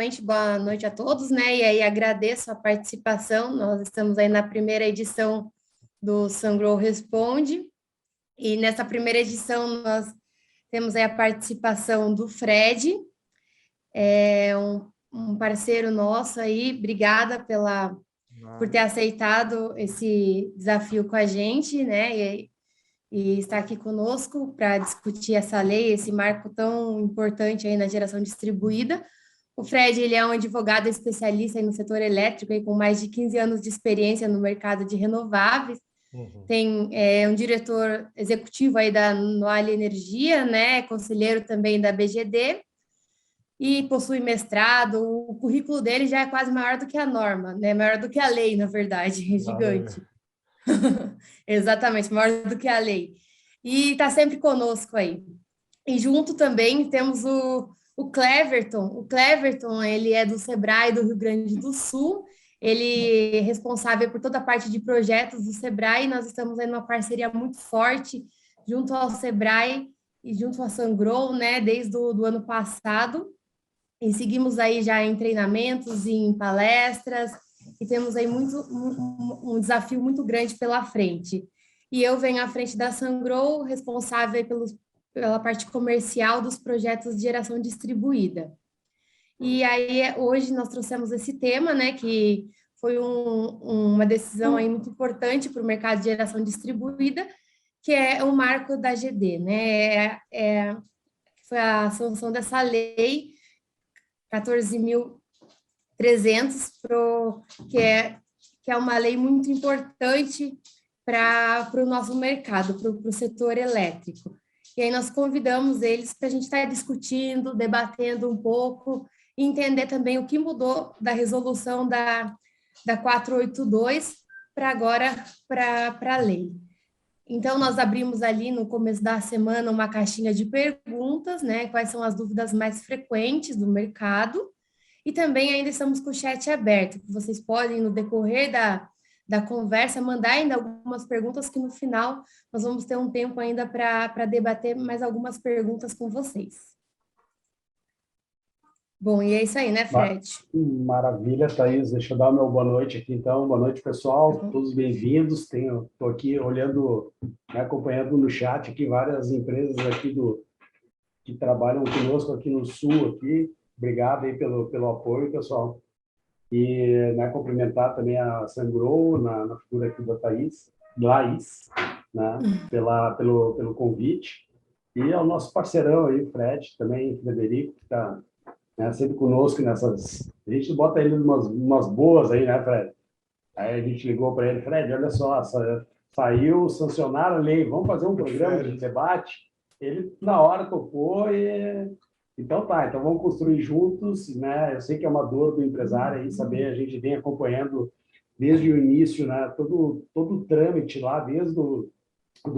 primeiramente, boa noite a todos, né? E aí agradeço a participação. Nós estamos aí na primeira edição do Sungrow Responde. E nessa primeira edição nós temos aí a participação do Fred, um parceiro nosso aí. Obrigada por ter aceitado esse desafio com a gente, né? E estar aqui conosco para discutir essa lei, esse marco tão importante aí na geração distribuída. O Fred, ele é um advogado especialista aí no setor elétrico, aí, com mais de 15 anos de experiência no mercado de renováveis. Um diretor executivo aí da Noale Energia, né? Conselheiro também da BGD, e possui mestrado. O currículo dele já é quase maior do que a norma, né? Maior do que a lei, na verdade, é gigante. Exatamente, maior do que a lei. E está sempre conosco aí. E junto também temos o Cleverton. O Cleverton, ele é do Sebrae do Rio Grande do Sul. Ele é responsável por toda a parte de projetos do Sebrae. Nós estamos aí numa parceria muito forte junto ao Sebrae e junto à Sungrow, né, desde o ano passado. E seguimos aí já em treinamentos, em palestras, e temos aí um desafio muito grande pela frente. E eu venho à frente da Sungrow, responsável pela parte comercial dos projetos de geração distribuída. E aí, hoje nós trouxemos esse tema, né, que foi uma decisão aí muito importante para o mercado de geração distribuída, que é o marco da GD, né, foi a sanção dessa lei 14.300, que é uma lei muito importante para o nosso mercado, para o setor elétrico. E aí nós convidamos eles para a gente estar discutindo, debatendo um pouco, e entender também o que mudou da resolução da 482 para agora, para a lei. Então, nós abrimos ali no começo da semana uma caixinha de perguntas, né? Quais são as dúvidas mais frequentes do mercado. E também ainda estamos com o chat aberto, que vocês podem, no decorrer da conversa, mandar ainda algumas perguntas, que no final nós vamos ter um tempo ainda para debater mais algumas perguntas com vocês. Bom, e é isso aí, né, Fred? Maravilha, Thaís. Deixa eu dar o meu boa noite aqui, então. Boa noite, pessoal. Todos bem-vindos. Estou aqui olhando, né, acompanhando no chat aqui várias empresas aqui que trabalham conosco aqui no Sul. Aqui. Obrigado aí pelo apoio, pessoal. E, né, cumprimentar também a Sungrow, na figura aqui da Laís, né, pelo convite. E ao nosso parceirão aí, Fred, também, Frederico, que está, né, sempre conosco nessas... A gente bota ele umas boas aí, né, Fred? Aí a gente ligou para ele, Fred, olha só, saiu, sancionaram a lei, vamos fazer um programa de debate? Ele, na hora, topou e... Então tá, então vamos construir juntos, né? Eu sei que é uma dor do empresário aí, saber, a gente vem acompanhando desde o início, né? Todo o trâmite lá, desde do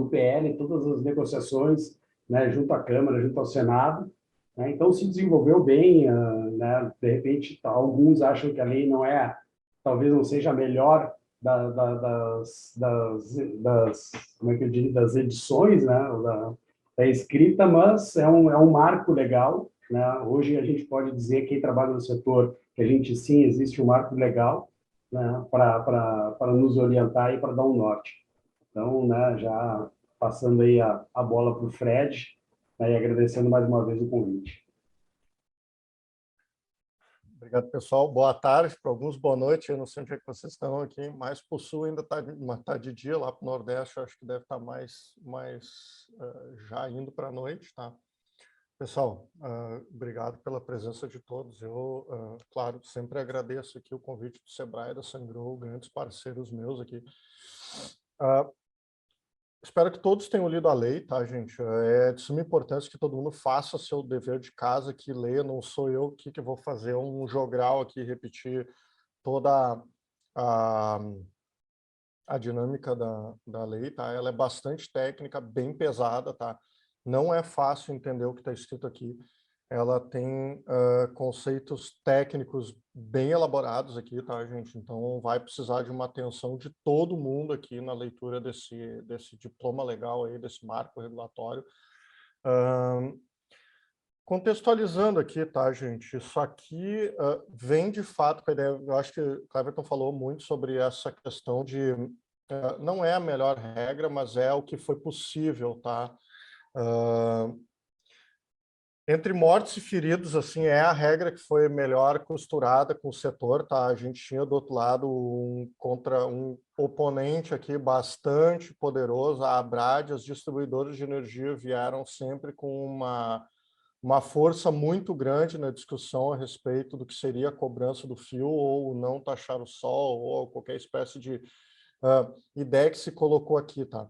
PL, todas as negociações, né? Junto à Câmara, junto ao Senado, né? Então se desenvolveu bem, né? De repente, alguns acham que a lei não é, talvez não seja a melhor como é que eu diria, das edições, né? Da escrita, mas é um marco legal, né? Hoje a gente pode dizer, quem trabalha no setor, que a gente sim, existe um marco legal, né? Para nos orientar e para dar um norte. Então, né, já passando aí a bola para o Fred, né, e agradecendo mais uma vez o convite. Obrigado, pessoal. Boa tarde, para alguns boa noite. Eu não sei onde é que vocês estão aqui, mas para o Sul ainda está de dia, lá para o Nordeste eu acho que deve estar mais já indo para a noite, tá? Pessoal, obrigado pela presença de todos. Eu, claro, sempre agradeço aqui o convite do Sebrae e da Sungrow, grandes parceiros meus aqui. Espero que todos tenham lido a lei, tá, gente? É de suma importância que todo mundo faça seu dever de casa, que leia. Não sou eu que vou fazer um jogral aqui, repetir toda a dinâmica da lei, tá? Ela é bastante técnica, bem pesada, tá? Não é fácil entender o que está escrito aqui. Ela tem conceitos técnicos bem elaborados aqui, tá, gente? Então, vai precisar de uma atenção de todo mundo aqui na leitura desse diploma legal aí, desse marco regulatório. Contextualizando aqui, tá, gente? Isso aqui vem de fato com a ideia. Eu acho que o Cleverton falou muito sobre essa questão de não é a melhor regra, mas é o que foi possível, tá? Entre mortos e feridos, assim, é a regra que foi melhor costurada com o setor, tá? A gente tinha do outro lado contra um oponente aqui bastante poderoso, a Abrad. As distribuidoras de energia vieram sempre com uma força muito grande na discussão a respeito do que seria a cobrança do fio ou não taxar o sol ou qualquer espécie de ideia que se colocou aqui, tá?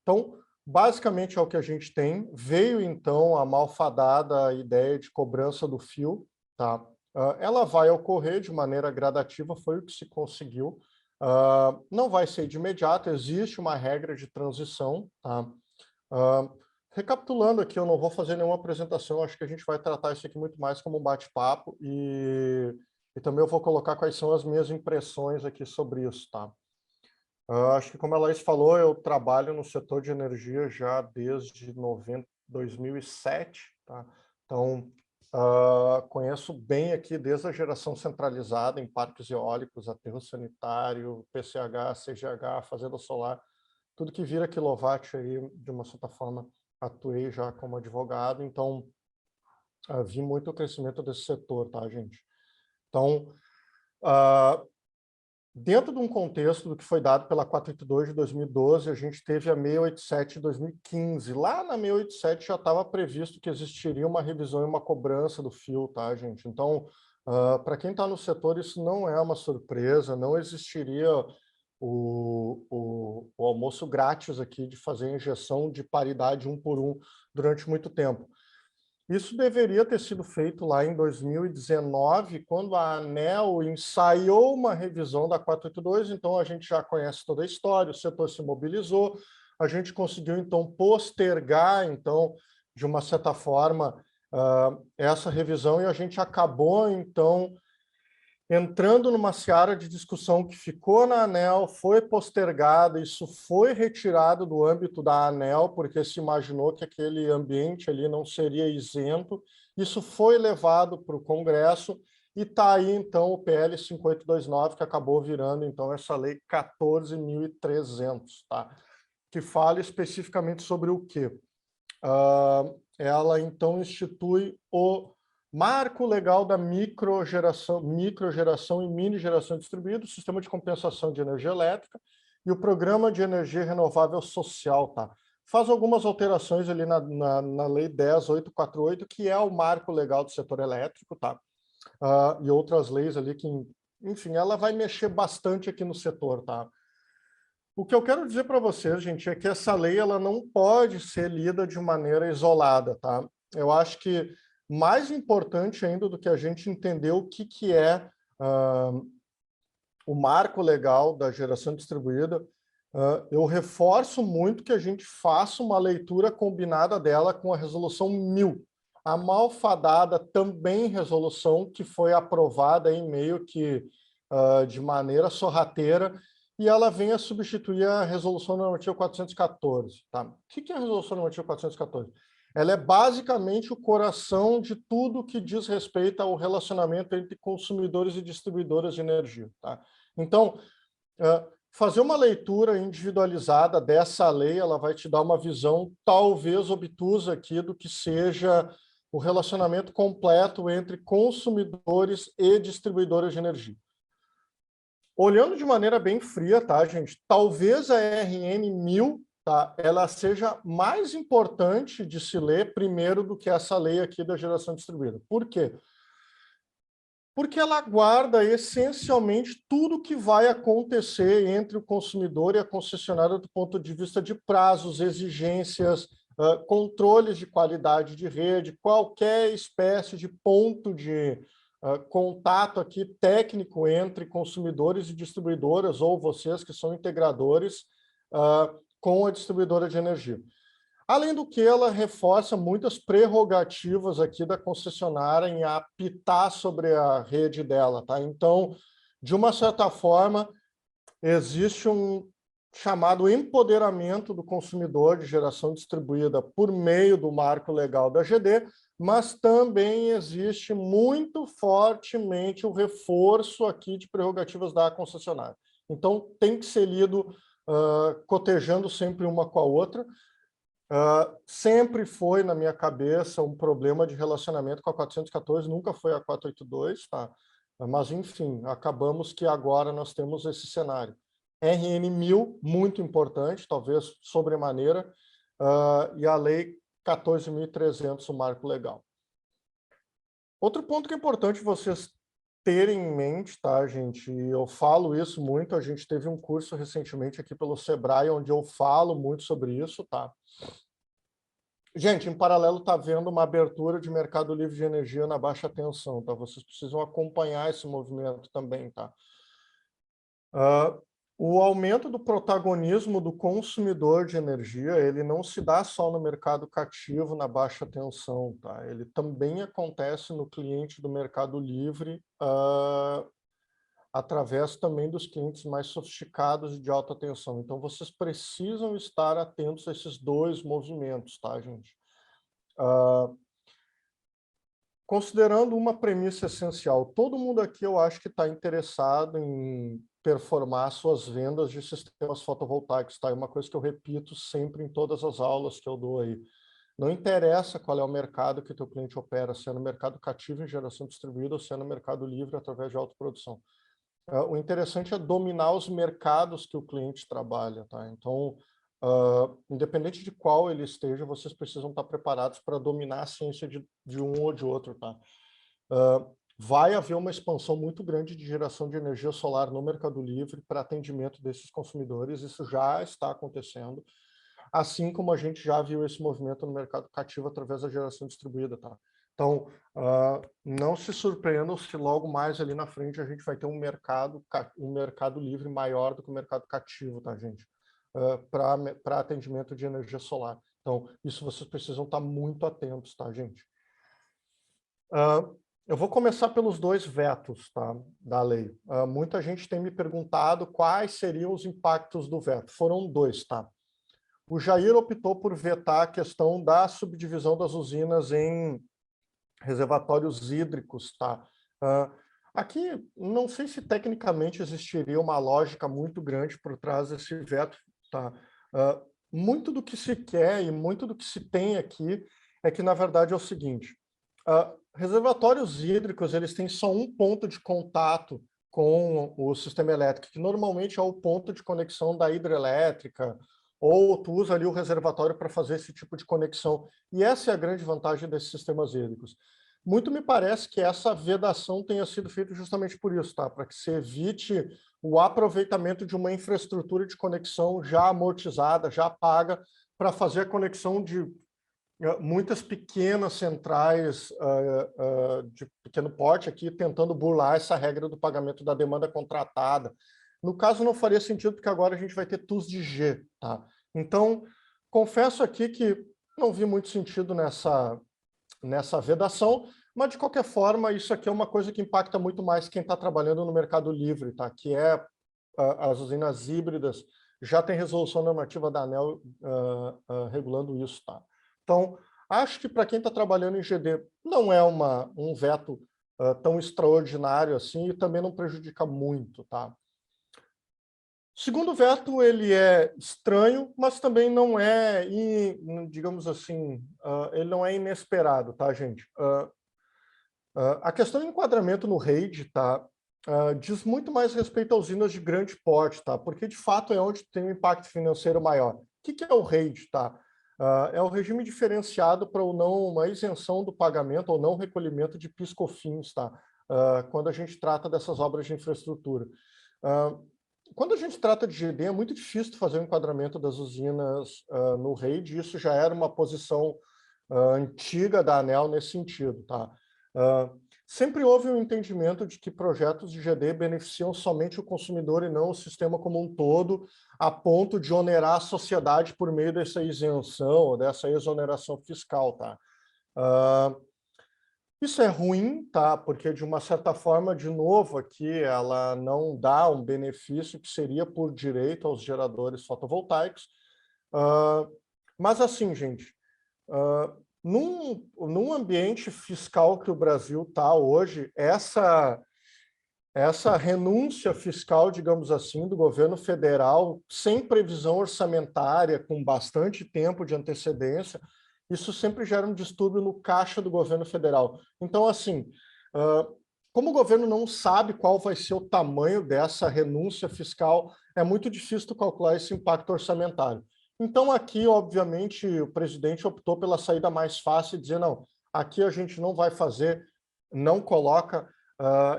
Então, basicamente é o que a gente tem. Veio, então, a malfadada ideia de cobrança do fio, tá? Ela vai ocorrer de maneira gradativa, foi o que se conseguiu. Não vai ser de imediato, existe uma regra de transição, tá? Recapitulando aqui, eu não vou fazer nenhuma apresentação, acho que a gente vai tratar isso aqui muito mais como um bate-papo e também eu vou colocar quais são as minhas impressões aqui sobre isso, tá? Acho que, como a Laís falou, eu trabalho no setor de energia já desde 2007, tá? Então, conheço bem aqui desde a geração centralizada em parques eólicos, aterro sanitário, PCH, CGH, fazenda solar, tudo que vira quilowatt aí, de uma certa forma, atuei já como advogado, então vi muito o crescimento desse setor, tá, gente? Então, dentro de um contexto do que foi dado pela 482 de 2012, a gente teve a 687 de 2015. Lá na 687 já estava previsto que existiria uma revisão e uma cobrança do fio, tá, gente? Então, para quem está no setor, isso não é uma surpresa, não existiria o almoço grátis aqui de fazer injeção de paridade 1 por 1 durante muito tempo. Isso deveria ter sido feito lá em 2019, quando a ANEEL ensaiou uma revisão da 482, então a gente já conhece toda a história, o setor se mobilizou, a gente conseguiu, então, postergar, então, de uma certa forma, essa revisão, e a gente acabou, então, entrando numa seara de discussão que ficou na ANEEL, foi postergada, isso foi retirado do âmbito da ANEEL, porque se imaginou que aquele ambiente ali não seria isento, isso foi levado para o Congresso, e está aí, então, o PL 5829, que acabou virando, então, essa lei 14.300, tá? Que fala especificamente sobre o quê? Ela, então, institui o Marco Legal da Microgeração e Mini Geração Distribuída, o Sistema de Compensação de Energia Elétrica e o Programa de Energia Renovável Social, tá? Faz algumas alterações ali na Lei 10.848, que é o marco legal do setor elétrico, tá? E outras leis ali que, enfim, ela vai mexer bastante aqui no setor, tá? O que eu quero dizer para vocês, gente, é que essa lei ela não pode ser lida de maneira isolada, tá? Eu acho que mais importante ainda do que a gente entender o que é o marco legal da geração distribuída, eu reforço muito que a gente faça uma leitura combinada dela com a Resolução 1000, a malfadada também resolução que foi aprovada em meio que de maneira sorrateira, e ela vem a substituir a Resolução Normativa 414. Tá? O que é a Resolução Normativa 414? Ela é basicamente o coração de tudo que diz respeito ao relacionamento entre consumidores e distribuidoras de energia. Tá? Então, fazer uma leitura individualizada dessa lei, ela vai te dar uma visão talvez obtusa aqui do que seja o relacionamento completo entre consumidores e distribuidoras de energia. Olhando de maneira bem fria, tá, gente? Talvez a RN 1000, tá, ela seja mais importante de se ler primeiro do que essa lei aqui da geração distribuída. Por quê? Porque ela guarda essencialmente tudo que vai acontecer entre o consumidor e a concessionária do ponto de vista de prazos, exigências, controles de qualidade de rede, qualquer espécie de ponto de contato aqui técnico entre consumidores e distribuidoras, ou vocês que são integradores, com a distribuidora de energia. Além do que, ela reforça muitas prerrogativas aqui da concessionária em apitar sobre a rede dela, tá? Então, de uma certa forma, existe um chamado empoderamento do consumidor de geração distribuída por meio do marco legal da GD, mas também existe muito fortemente o reforço aqui de prerrogativas da concessionária. Então, tem que ser lido cotejando sempre uma com a outra. Sempre foi, na minha cabeça, um problema de relacionamento com a 414, nunca foi a 482, tá? Mas, enfim, acabamos que agora nós temos esse cenário. RN 1000, muito importante, talvez sobremaneira, e a Lei 14.300, o marco legal. Outro ponto que é importante vocês terem em mente, tá, gente? Eu falo isso muito, a gente teve um curso recentemente aqui pelo Sebrae, onde eu falo muito sobre isso, tá? Gente, em paralelo está havendo uma abertura de mercado livre de energia na baixa tensão, tá? Vocês precisam acompanhar esse movimento também, tá? O aumento do protagonismo do consumidor de energia, ele não se dá só no mercado cativo, na baixa tensão, tá? Ele também acontece no cliente do mercado livre, através também dos clientes mais sofisticados e de alta tensão. Então, vocês precisam estar atentos a esses dois movimentos, tá, gente? Considerando uma premissa essencial, todo mundo aqui eu acho que está interessado em performar suas vendas de sistemas fotovoltaicos, tá? É uma coisa que eu repito sempre em todas as aulas que eu dou aí. Não interessa qual é o mercado que o teu cliente opera, se é no mercado cativo em geração distribuída ou se é no mercado livre através de autoprodução. O interessante é dominar os mercados que o cliente trabalha, tá? Então, independente de qual ele esteja, vocês precisam estar preparados para dominar a ciência de um ou de outro, tá? Vai haver uma expansão muito grande de geração de energia solar no mercado livre para atendimento desses consumidores, isso já está acontecendo, assim como a gente já viu esse movimento no mercado cativo através da geração distribuída, tá? Então, não se surpreendam se logo mais ali na frente a gente vai ter um mercado livre maior do que o mercado cativo, tá, gente? Para atendimento de energia solar. Então, isso vocês precisam estar muito atentos, tá, gente? Eu vou começar pelos dois vetos, tá, da lei. Muita gente tem me perguntado quais seriam os impactos do veto. Foram dois, tá? O Jair optou por vetar a questão da subdivisão das usinas em reservatórios hídricos, tá? Aqui, não sei se tecnicamente existiria uma lógica muito grande por trás desse veto, tá? Muito do que se quer e muito do que se tem aqui é que, na verdade, é o seguinte, reservatórios hídricos, eles têm só um ponto de contato com o sistema elétrico, que normalmente é o ponto de conexão da hidrelétrica, ou tu usa ali o reservatório para fazer esse tipo de conexão. E essa é a grande vantagem desses sistemas hídricos. Muito me parece que essa vedação tenha sido feita justamente por isso, tá? Para que se evite o aproveitamento de uma infraestrutura de conexão já amortizada, já paga, para fazer a conexão de muitas pequenas centrais de pequeno porte aqui, tentando burlar essa regra do pagamento da demanda contratada. No caso, não faria sentido, porque agora a gente vai ter TUS de G, tá? Então, confesso aqui que não vi muito sentido nessa vedação, mas, de qualquer forma, isso aqui é uma coisa que impacta muito mais quem está trabalhando no mercado livre, tá? Que é as usinas híbridas, já tem resolução normativa da ANEEL regulando isso, tá? Então, acho que para quem está trabalhando em GD, não é um veto tão extraordinário assim e também não prejudica muito, tá? O segundo veto, ele é estranho, mas também não é, digamos assim, ele não é inesperado, tá, gente? A questão do enquadramento no REID, tá, diz muito mais respeito a usinas de grande porte, tá? Porque, de fato, é onde tem um impacto financeiro maior. O que é o REID, tá? É o regime diferenciado para uma isenção do pagamento ou não recolhimento de PIS/COFINS, tá? Quando a gente trata dessas obras de infraestrutura. Quando a gente trata de GD, é muito difícil fazer o enquadramento das usinas no REID, isso já era uma posição antiga da ANEEL nesse sentido, tá? Sempre houve um entendimento de que projetos de GD beneficiam somente o consumidor e não o sistema como um todo, a ponto de onerar a sociedade por meio dessa isenção ou dessa exoneração fiscal, tá? Isso é ruim, tá? Porque, de uma certa forma, de novo, aqui ela não dá um benefício que seria por direito aos geradores fotovoltaicos. Mas, assim, gente, num ambiente fiscal que o Brasil está hoje, essa renúncia fiscal, digamos assim, do governo federal, sem previsão orçamentária, com bastante tempo de antecedência, isso sempre gera um distúrbio no caixa do governo federal. Então, assim, como o governo não sabe qual vai ser o tamanho dessa renúncia fiscal, é muito difícil calcular esse impacto orçamentário. Então, aqui, obviamente, o presidente optou pela saída mais fácil e dizer, não, aqui a gente não vai fazer, não coloca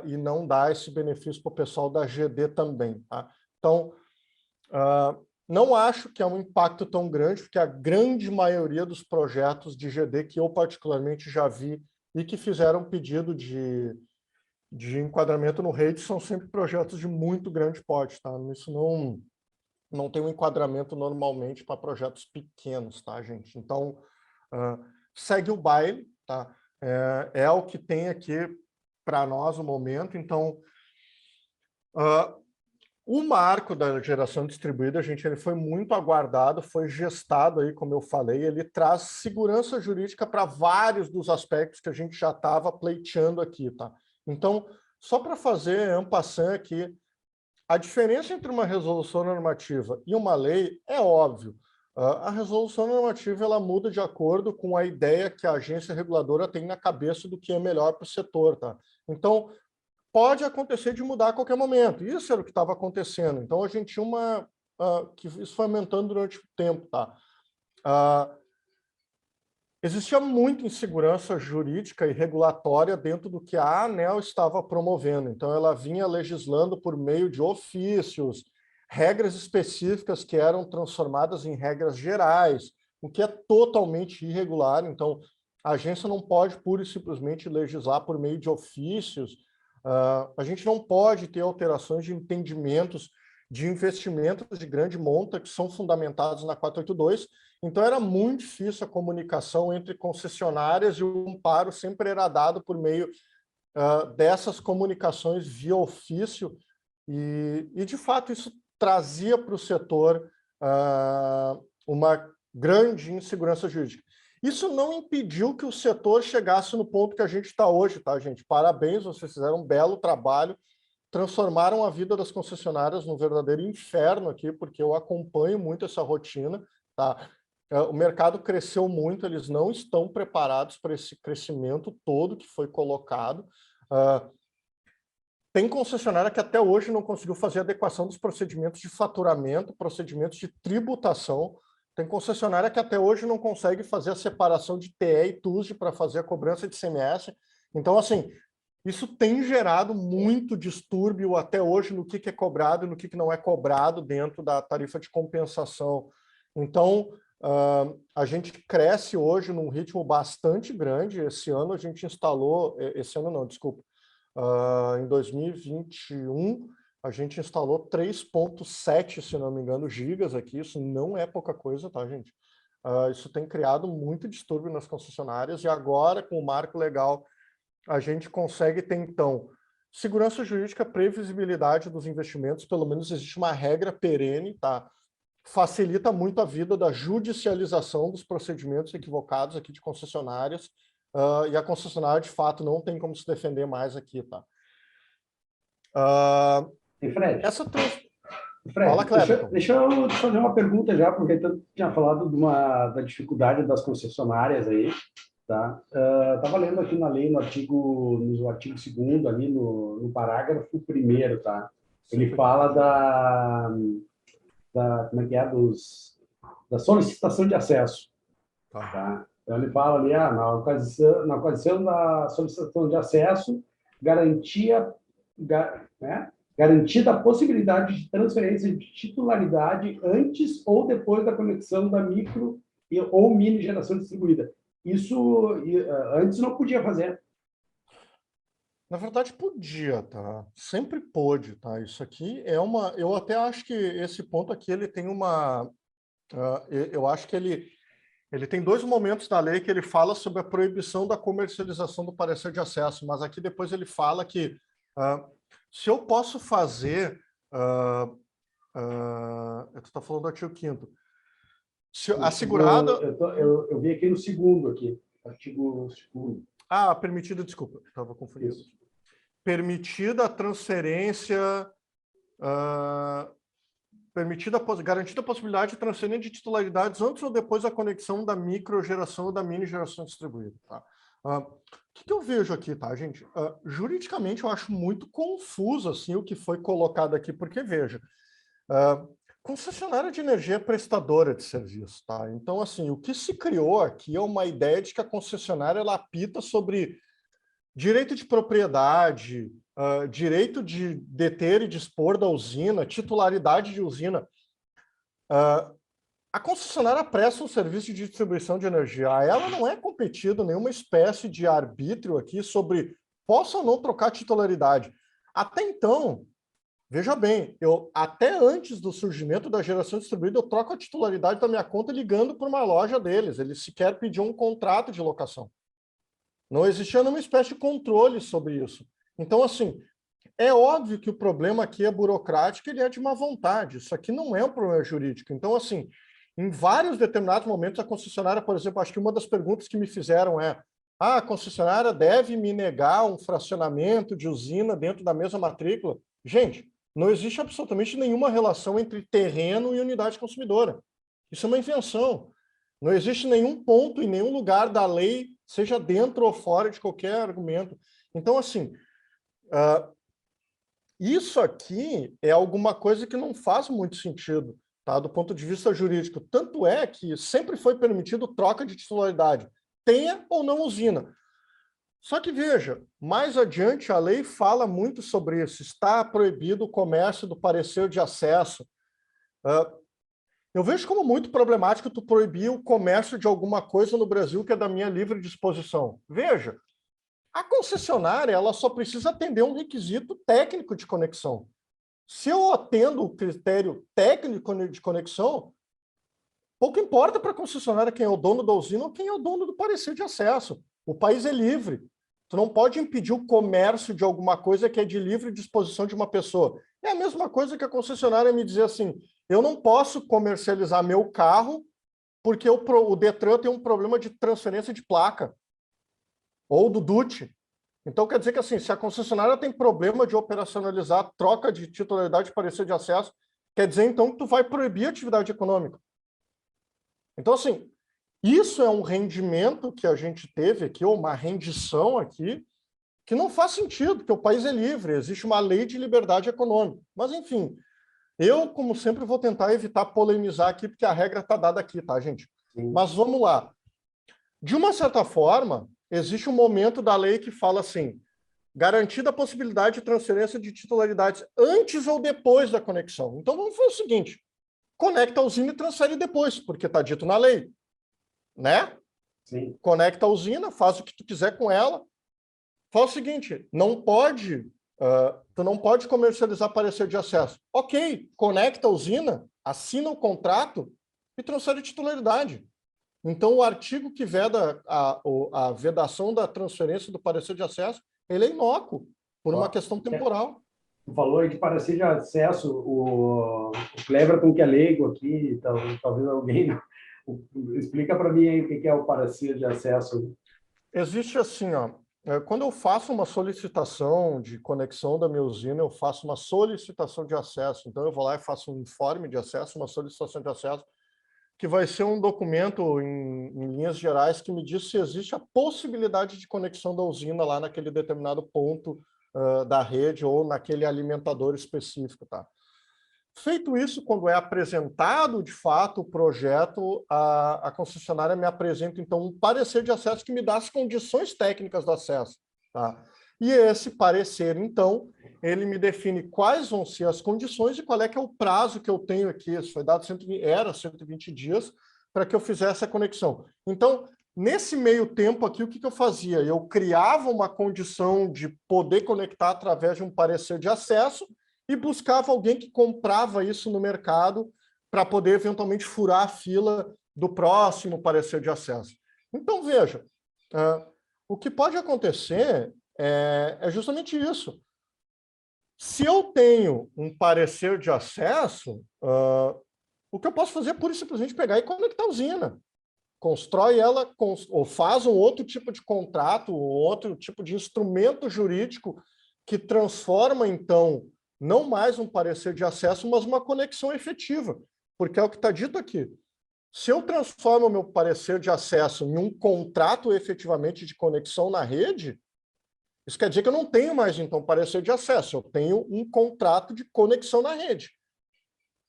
e não dá esse benefício para o pessoal da GD também. Tá? Então, não acho que é um impacto tão grande, porque a grande maioria dos projetos de GD que eu particularmente já vi e que fizeram pedido de enquadramento no REIT são sempre projetos de muito grande porte. Tá? Isso não tem um enquadramento normalmente para projetos pequenos, tá, gente? Então, segue o baile, tá? É o que tem aqui para nós no momento. Então, o marco da geração distribuída, gente, ele foi muito aguardado, foi gestado aí, como eu falei, ele traz segurança jurídica para vários dos aspectos que a gente já estava pleiteando aqui, tá? Então, só para fazer en passant aqui, a diferença entre uma resolução normativa e uma lei é óbvio. A resolução normativa ela muda de acordo com a ideia que a agência reguladora tem na cabeça do que é melhor para o setor. Tá? Então, pode acontecer de mudar a qualquer momento. Isso era o que estava acontecendo. Então, a gente tinha que isso foi aumentando durante o tempo. Tá? Existia muita insegurança jurídica e regulatória dentro do que a ANEEL estava promovendo. Então, ela vinha legislando por meio de ofícios, regras específicas que eram transformadas em regras gerais, o que é totalmente irregular. Então, a agência não pode pura e simplesmente legislar por meio de ofícios. A gente não pode ter alterações de entendimentos de investimentos de grande monta que são fundamentados na 482. Então, era muito difícil a comunicação entre concessionárias e o amparo sempre era dado por meio dessas comunicações via ofício e, de fato, isso trazia para o setor uma grande insegurança jurídica. Isso não impediu que o setor chegasse no ponto que a gente está hoje, tá, gente? Parabéns, vocês fizeram um belo trabalho, transformaram a vida das concessionárias num verdadeiro inferno aqui, porque eu acompanho muito essa rotina, tá? O mercado cresceu muito, eles não estão preparados para esse crescimento todo que foi colocado. Tem concessionária que até hoje não conseguiu fazer adequação dos procedimentos de faturamento, procedimentos de tributação. Tem concessionária que até hoje não consegue fazer a separação de TE e TUSD para fazer a cobrança de ICMS. Então, assim, isso tem gerado muito distúrbio até hoje no que é cobrado e no que não é cobrado dentro da tarifa de compensação. Então, a gente cresce hoje num ritmo bastante grande. Esse ano a gente instalou... Esse ano não, desculpa. Em 2021, a gente instalou 3,7, se não me engano, gigas aqui. Isso não é pouca coisa, tá, gente? Isso tem criado muito distúrbio nas concessionárias e agora, com o marco legal, a gente consegue ter, então, segurança jurídica, previsibilidade dos investimentos, pelo menos existe uma regra perene, tá? Facilita muito a vida da judicialização dos procedimentos equivocados aqui de concessionárias, e a concessionária, de fato, não tem como se defender mais aqui, tá? E Fred? Fred, fala, Cleber. Deixa eu te fazer uma pergunta já, aproveitando que tinha falado da dificuldade das concessionárias aí, tá? Estava lendo aqui na lei, no artigo 2º, ali no parágrafo 1º, tá? Ele fala como é que é, da solicitação de acesso, tá? Então, ele fala ali, na ocasião da solicitação de acesso, garantida a possibilidade de transferência de titularidade antes ou depois da conexão da micro ou mini geração distribuída. Isso antes não podia fazer. Na verdade, podia, tá? Sempre pôde, tá? Isso aqui é uma... Eu até acho que esse ponto aqui, ele tem uma... eu acho que ele tem dois momentos da lei que ele fala sobre a proibição da comercialização do parecer de acesso, mas aqui depois ele fala que se eu posso fazer... eu estou falando do artigo 5º. Se a segurada... Eu vi aqui no 2º aqui. artigo 2º. Ah, permitida, desculpa, estava confundido. Isso. Permitida a transferência, garantida a possibilidade de transferência de titularidades antes ou depois da conexão da microgeração ou da mini geração distribuída. Tá? O que eu vejo aqui, tá, gente? Juridicamente, eu acho muito confuso assim, o que foi colocado aqui, porque, veja, concessionária de energia é prestadora de serviço. Tá? Então, assim, o que se criou aqui é uma ideia de que a concessionária ela apita sobre direito de propriedade, direito de deter e dispor da usina, titularidade de usina. A concessionária presta um serviço de distribuição de energia. A ela não é competido nenhuma espécie de arbítrio aqui sobre possa ou não trocar titularidade. Até então, veja bem, até antes do surgimento da geração distribuída, eu troco a titularidade da minha conta ligando para uma loja deles. Eles sequer pediam um contrato de locação. Não existia nenhuma espécie de controle sobre isso. Então, assim, é óbvio que o problema aqui é burocrático, ele é de má vontade. Isso aqui não é um problema jurídico. Então, assim, em vários determinados momentos, a concessionária, por exemplo, acho que uma das perguntas que me fizeram é: a concessionária deve me negar um fracionamento de usina dentro da mesma matrícula? Gente, não existe absolutamente nenhuma relação entre terreno e unidade consumidora. Isso é uma invenção. Não existe nenhum ponto em nenhum lugar da lei, seja dentro ou fora de qualquer argumento. Então, assim, isso aqui é alguma coisa que não faz muito sentido, tá, do ponto de vista jurídico. Tanto é que sempre foi permitido troca de titularidade, tenha ou não usina. Só que, veja, mais adiante a lei fala muito sobre isso. Está proibido o comércio do parecer de acesso. Eu vejo como muito problemático tu proibir o comércio de alguma coisa no Brasil que é da minha livre disposição. Veja, a concessionária ela só precisa atender um requisito técnico de conexão. Se eu atendo o critério técnico de conexão, pouco importa para a concessionária quem é o dono da usina ou quem é o dono do parecer de acesso. O país é livre. Tu não pode impedir o comércio de alguma coisa que é de livre disposição de uma pessoa. É a mesma coisa que a concessionária me dizer assim: eu não posso comercializar meu carro porque o Detran tem um problema de transferência de placa ou do DUT. Então, quer dizer que assim, se a concessionária tem problema de operacionalizar a troca de titularidade de parecer de acesso, quer dizer, então, que tu vai proibir a atividade econômica. Então, assim, isso é um rendimento que a gente teve aqui, ou uma rendição aqui, que não faz sentido, porque o país é livre, existe uma lei de liberdade econômica. Mas, enfim, eu, como sempre, vou tentar evitar polemizar aqui, porque a regra está dada aqui, tá, gente? Sim. Mas vamos lá. De uma certa forma, existe um momento da lei que fala assim: garantida a possibilidade de transferência de titularidades antes ou depois da conexão. Então, vamos fazer o seguinte: conecta a usina e transfere depois, porque está dito na lei. Né? Sim. Conecta a usina, faz o que tu quiser com ela. Faz o seguinte: tu não pode comercializar parecer de acesso. Ok, conecta a usina, assina o contrato e transfere titularidade. Então, o artigo que veda a vedação da transferência do parecer de acesso, ele é inócuo, por uma questão temporal. Tu falou aí de parecer de acesso, o Cleverton, que é leigo aqui, talvez alguém explica para mim aí o que é o parecer de acesso. Existe assim, ó, quando eu faço uma solicitação de conexão da minha usina, eu faço uma solicitação de acesso. Então, eu vou lá e faço um informe de acesso, uma solicitação de acesso, que vai ser um documento, em linhas gerais, que me diz se existe a possibilidade de conexão da usina lá naquele determinado ponto da rede ou naquele alimentador específico. Tá? Feito isso, quando é apresentado, de fato, o projeto, a concessionária me apresenta, então, um parecer de acesso que me dá as condições técnicas do acesso. Tá? E esse parecer, então, ele me define quais vão ser as condições e qual é que é o prazo que eu tenho aqui. Isso foi dado, era 120 dias, para que eu fizesse a conexão. Então, nesse meio tempo aqui, o que eu fazia? Eu criava uma condição de poder conectar através de um parecer de acesso e buscava alguém que comprava isso no mercado para poder, eventualmente, furar a fila do próximo parecer de acesso. Então, veja, o que pode acontecer é justamente isso. Se eu tenho um parecer de acesso, o que eu posso fazer é pura e simplesmente pegar e conectar a usina. constrói ela, ou faz um outro tipo de contrato, ou outro tipo de instrumento jurídico que transforma, então, não mais um parecer de acesso, mas uma conexão efetiva, porque é o que está dito aqui. Se eu transformo o meu parecer de acesso em um contrato efetivamente de conexão na rede, isso quer dizer que eu não tenho mais, então, parecer de acesso, eu tenho um contrato de conexão na rede.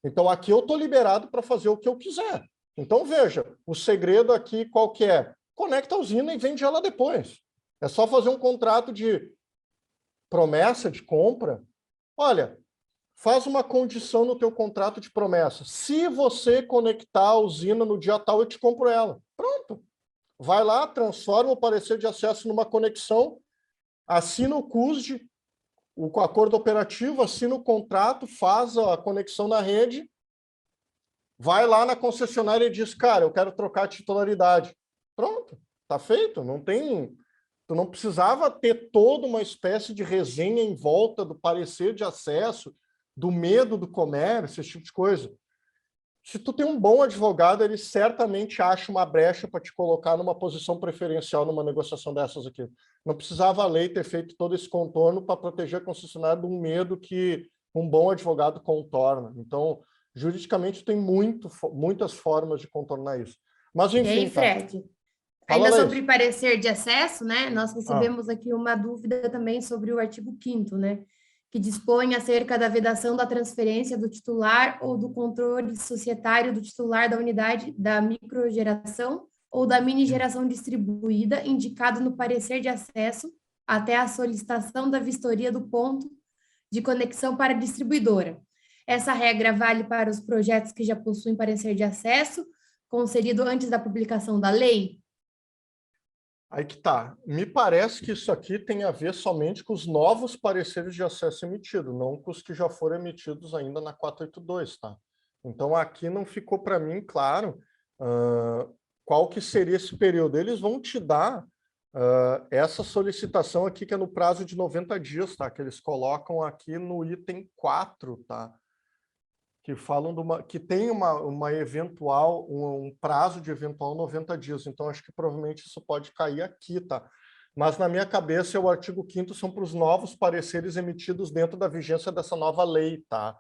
Então, aqui eu estou liberado para fazer o que eu quiser. Então, veja, o segredo aqui qual que é? Conecta a usina e vende ela depois. É só fazer um contrato de promessa de compra. Olha, faz uma condição no teu contrato de promessa. Se você conectar a usina no dia tal, eu te compro ela. Pronto. Vai lá, transforma o parecer de acesso numa conexão, assina o CUSD, o acordo operativo, assina o contrato, faz a conexão na rede, vai lá na concessionária e diz, cara, eu quero trocar a titularidade. Pronto, tá feito. Não tem... Tu não precisava ter toda uma espécie de resenha em volta do parecer de acesso, do medo do comércio, esse tipo de coisa. Se tu tem um bom advogado, ele certamente acha uma brecha para te colocar numa posição preferencial numa negociação dessas aqui. Não precisava a lei ter feito todo esse contorno para proteger a concessionária de um medo que um bom advogado contorna. Então, juridicamente, tem muitas formas de contornar isso. Mas, E aí, enfim, tá. Fred, Fala, ainda Laís. sobre parecer de acesso, né? Nós Ah, recebemos aqui uma dúvida também sobre o artigo 5º, né? Que dispõe acerca da vedação da transferência do titular ou do controle societário do titular da unidade da microgeração ou da mini-geração distribuída, indicado no parecer de acesso, até a solicitação da vistoria do ponto de conexão para a distribuidora. Essa regra vale para os projetos que já possuem parecer de acesso, concedido antes da publicação da lei? aí que tá. Me parece que isso aqui tem a ver somente com os novos pareceres de acesso emitidos, não com os que já foram emitidos ainda na 482, tá? Então, aqui não ficou para mim claro qual que seria esse período. Eles vão te dar essa solicitação aqui, que é no prazo de 90 dias, tá? Que eles colocam aqui no item 4, tá? Que falam que tem uma eventual, um prazo de eventual 90 dias. Então, acho que provavelmente isso pode cair aqui, tá? Mas, na minha cabeça, o artigo 5º são para os novos pareceres emitidos dentro da vigência dessa nova lei, tá?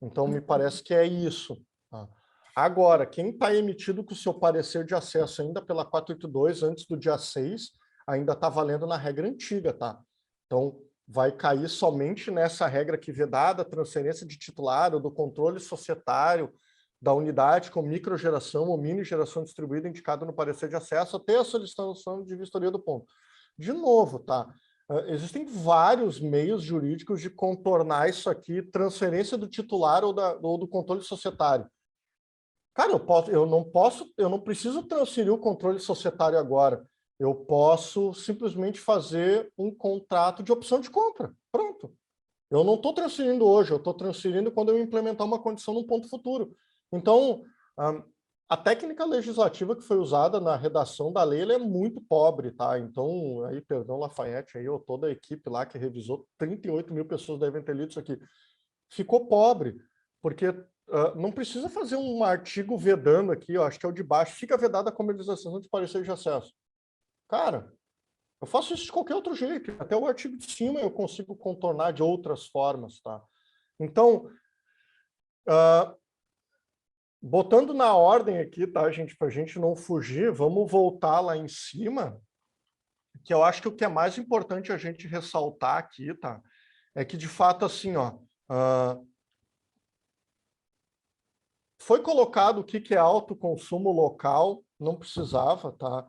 Então, me parece que é isso. Tá? Agora, quem está emitido com o seu parecer de acesso ainda pela 482, antes do dia 6, ainda está valendo na regra antiga, tá? Então, vai cair somente nessa regra aqui vedada, transferência de titular ou do controle societário da unidade com microgeração ou mini geração distribuída indicado no parecer de acesso até a solicitação de vistoria do ponto. De novo, tá? Existem vários meios jurídicos de contornar isso aqui, transferência do titular ou do controle societário. Cara, eu não preciso transferir o controle societário agora. Eu posso simplesmente fazer um contrato de opção de compra. Pronto. Eu não estou transferindo hoje, eu estou transferindo quando eu implementar uma condição num ponto futuro. Então, a técnica legislativa que foi usada na redação da lei ela é muito pobre, tá? Então, aí, perdão, Lafayette, aí, toda a equipe lá que revisou, 38 mil pessoas devem ter lido isso aqui. Ficou pobre, porque não precisa fazer um artigo vedando aqui, ó, acho que é o de baixo, fica vedada a comercialização de parecer de acesso. Cara, eu faço isso de qualquer outro jeito. Até o artigo de cima eu consigo contornar de outras formas, tá? Então, botando na ordem aqui, tá, gente? Para a gente não fugir, vamos voltar lá em cima, que eu acho que o que é mais importante a gente ressaltar aqui, tá? É que, de fato, assim, ó, foi colocado o que é autoconsumo local, não precisava, tá?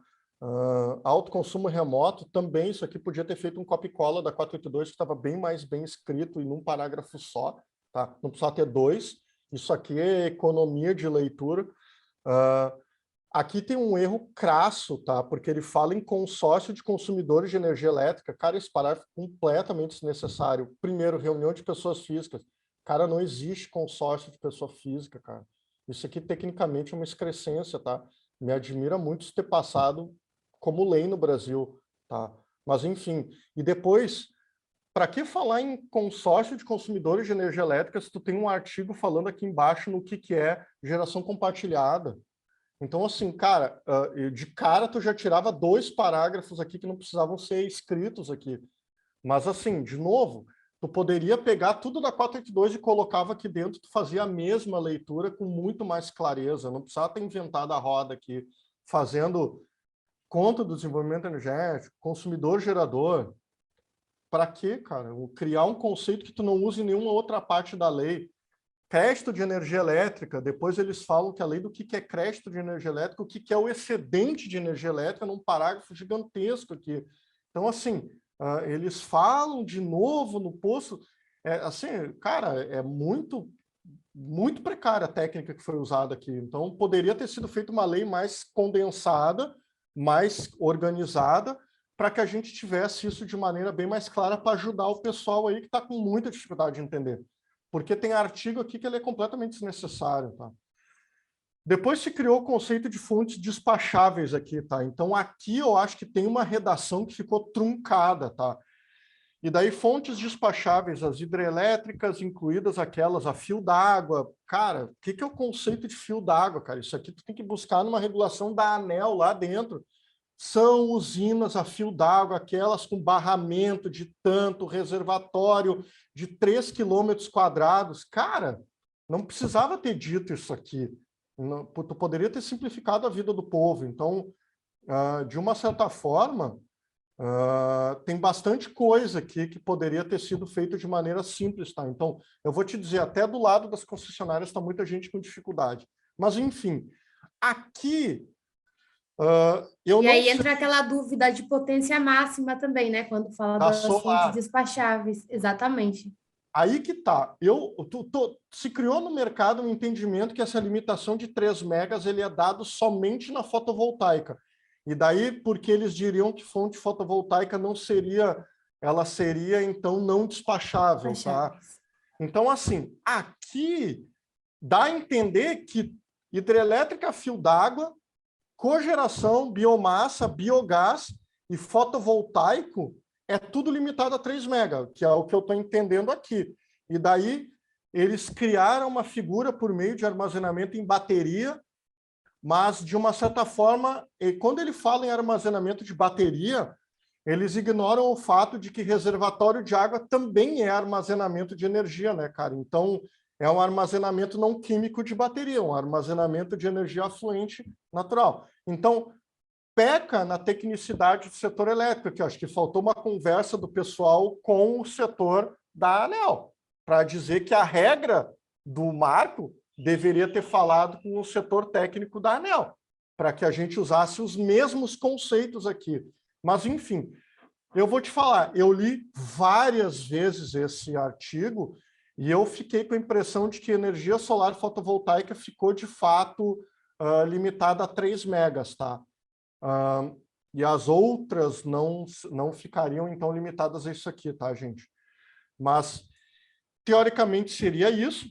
Autoconsumo remoto, também isso aqui podia ter feito um copia e cola da 482, que estava bem mais bem escrito e num parágrafo só, tá? Não precisava ter dois. Isso aqui é economia de leitura. Aqui tem um erro crasso, tá? Porque ele fala em consórcio de consumidores de energia elétrica. Cara, esse parágrafo é completamente desnecessário. Primeiro, reunião de pessoas físicas. Cara, não existe consórcio de pessoa física, cara. Isso aqui, tecnicamente, é uma excrescência, tá? Me admira muito isso ter passado como lei no Brasil, tá? Mas, enfim. E depois, para que falar em consórcio de consumidores de energia elétrica se tu tem um artigo falando aqui embaixo no que é geração compartilhada? Então, assim, cara, de cara tu já tirava 2 parágrafos aqui que não precisavam ser escritos aqui. Mas, assim, de novo, tu poderia pegar tudo da 482 e colocava aqui dentro, tu fazia a mesma leitura com muito mais clareza. Não precisava ter inventado a roda aqui, fazendo conta do desenvolvimento energético, consumidor gerador. Para quê, cara? Criar um conceito que tu não use em nenhuma outra parte da lei. Crédito de energia elétrica, depois eles falam que a lei do que é crédito de energia elétrica, o que é o excedente de energia elétrica, num parágrafo gigantesco aqui. Então, assim, eles falam de novo no posto, assim, cara, é muito precária a técnica que foi usada aqui. Então, poderia ter sido feita uma lei mais condensada, mais organizada, para que a gente tivesse isso de maneira bem mais clara para ajudar o pessoal aí que está com muita dificuldade de entender. Porque tem artigo aqui que ele é completamente desnecessário, tá? Depois se criou o conceito de fontes despacháveis aqui, tá? Então aqui eu acho que tem uma redação que ficou truncada, tá? E daí fontes despacháveis, as hidrelétricas, incluídas aquelas a fio d'água. Cara, o que é o conceito de fio d'água, cara? Isso aqui tu tem que buscar numa regulação da ANEEL lá dentro. São usinas a fio d'água, aquelas com barramento de tanto, reservatório de 3 quilômetros quadrados. Cara, não precisava ter dito isso aqui. Não, tu poderia ter simplificado a vida do povo. Então, de uma certa forma, tem bastante coisa aqui que poderia ter sido feito de maneira simples, tá? Então, eu vou te dizer, até do lado das concessionárias está muita gente com dificuldade. Mas, enfim, aqui... e aí entra aquela dúvida de potência máxima também, né? Quando fala das fontes despacháveis. Exatamente. Aí que tá. Se criou no mercado um entendimento que essa limitação de 3 megas ele é dado somente na fotovoltaica. E daí, porque eles diriam que fonte fotovoltaica não seria, ela seria, então, não despachável, tá? Então, assim, aqui dá a entender que hidrelétrica a fio d'água, cogeração, biomassa, biogás e fotovoltaico é tudo limitado a 3 mega, que é o que eu estou entendendo aqui. E daí eles criaram uma figura por meio de armazenamento em bateria, mas de uma certa forma, quando ele fala em armazenamento de bateria, eles ignoram o fato de que reservatório de água também é armazenamento de energia, né, cara? Então, é um armazenamento não químico de bateria, um armazenamento de energia afluente natural. Então, peca na tecnicidade do setor elétrico, que eu acho que faltou uma conversa do pessoal com o setor da ANEEL, para dizer que a regra do marco deveria ter falado com o setor técnico da ANEEL, para que a gente usasse os mesmos conceitos aqui. Mas, enfim, eu vou te falar, eu li várias vezes esse artigo e eu fiquei com a impressão de que a energia solar fotovoltaica ficou, de fato, limitada a 3 megas, tá? E as outras não ficariam, então, limitadas a isso aqui, tá, gente? Mas, teoricamente, seria isso.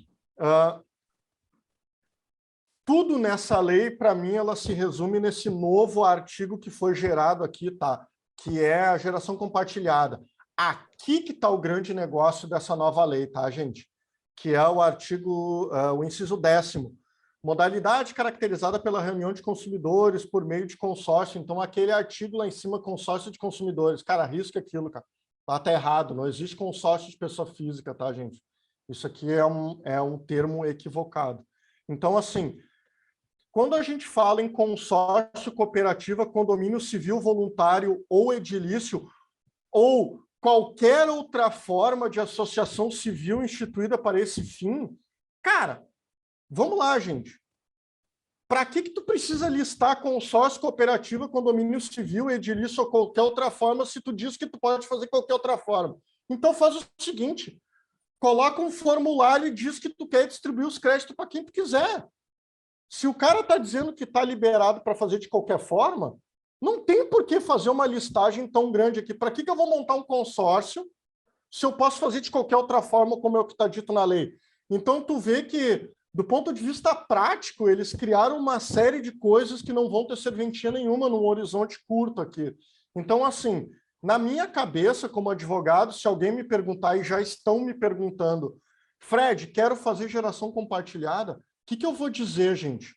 Tudo nessa lei, para mim, ela se resume nesse novo artigo que foi gerado aqui, tá? Que é a geração compartilhada. Aqui que está o grande negócio dessa nova lei, tá, gente? Que é o artigo, o inciso 10º. Modalidade caracterizada pela reunião de consumidores por meio de consórcio. Então, aquele artigo lá em cima, consórcio de consumidores. Cara, arrisca aquilo, cara. Lá tá errado, não existe consórcio de pessoa física, tá, gente? Isso aqui é um termo equivocado. Então, assim, quando a gente fala em consórcio, cooperativa, condomínio civil, voluntário ou edilício, ou qualquer outra forma de associação civil instituída para esse fim, cara, vamos lá, gente. Para que tu precisa listar consórcio, cooperativa, condomínio civil, edilício ou qualquer outra forma se tu diz que tu pode fazer qualquer outra forma? Então faz o seguinte, coloca um formulário e diz que tu quer distribuir os créditos para quem tu quiser. Se o cara está dizendo que está liberado para fazer de qualquer forma, não tem por que fazer uma listagem tão grande aqui. Para que eu vou montar um consórcio se eu posso fazer de qualquer outra forma, como é o que está dito na lei? Então, tu vê que, do ponto de vista prático, eles criaram uma série de coisas que não vão ter serventia nenhuma num horizonte curto aqui. Então, assim, na minha cabeça, como advogado, se alguém me perguntar, e já estão me perguntando, Fred, quero fazer geração compartilhada, o que eu vou dizer, gente?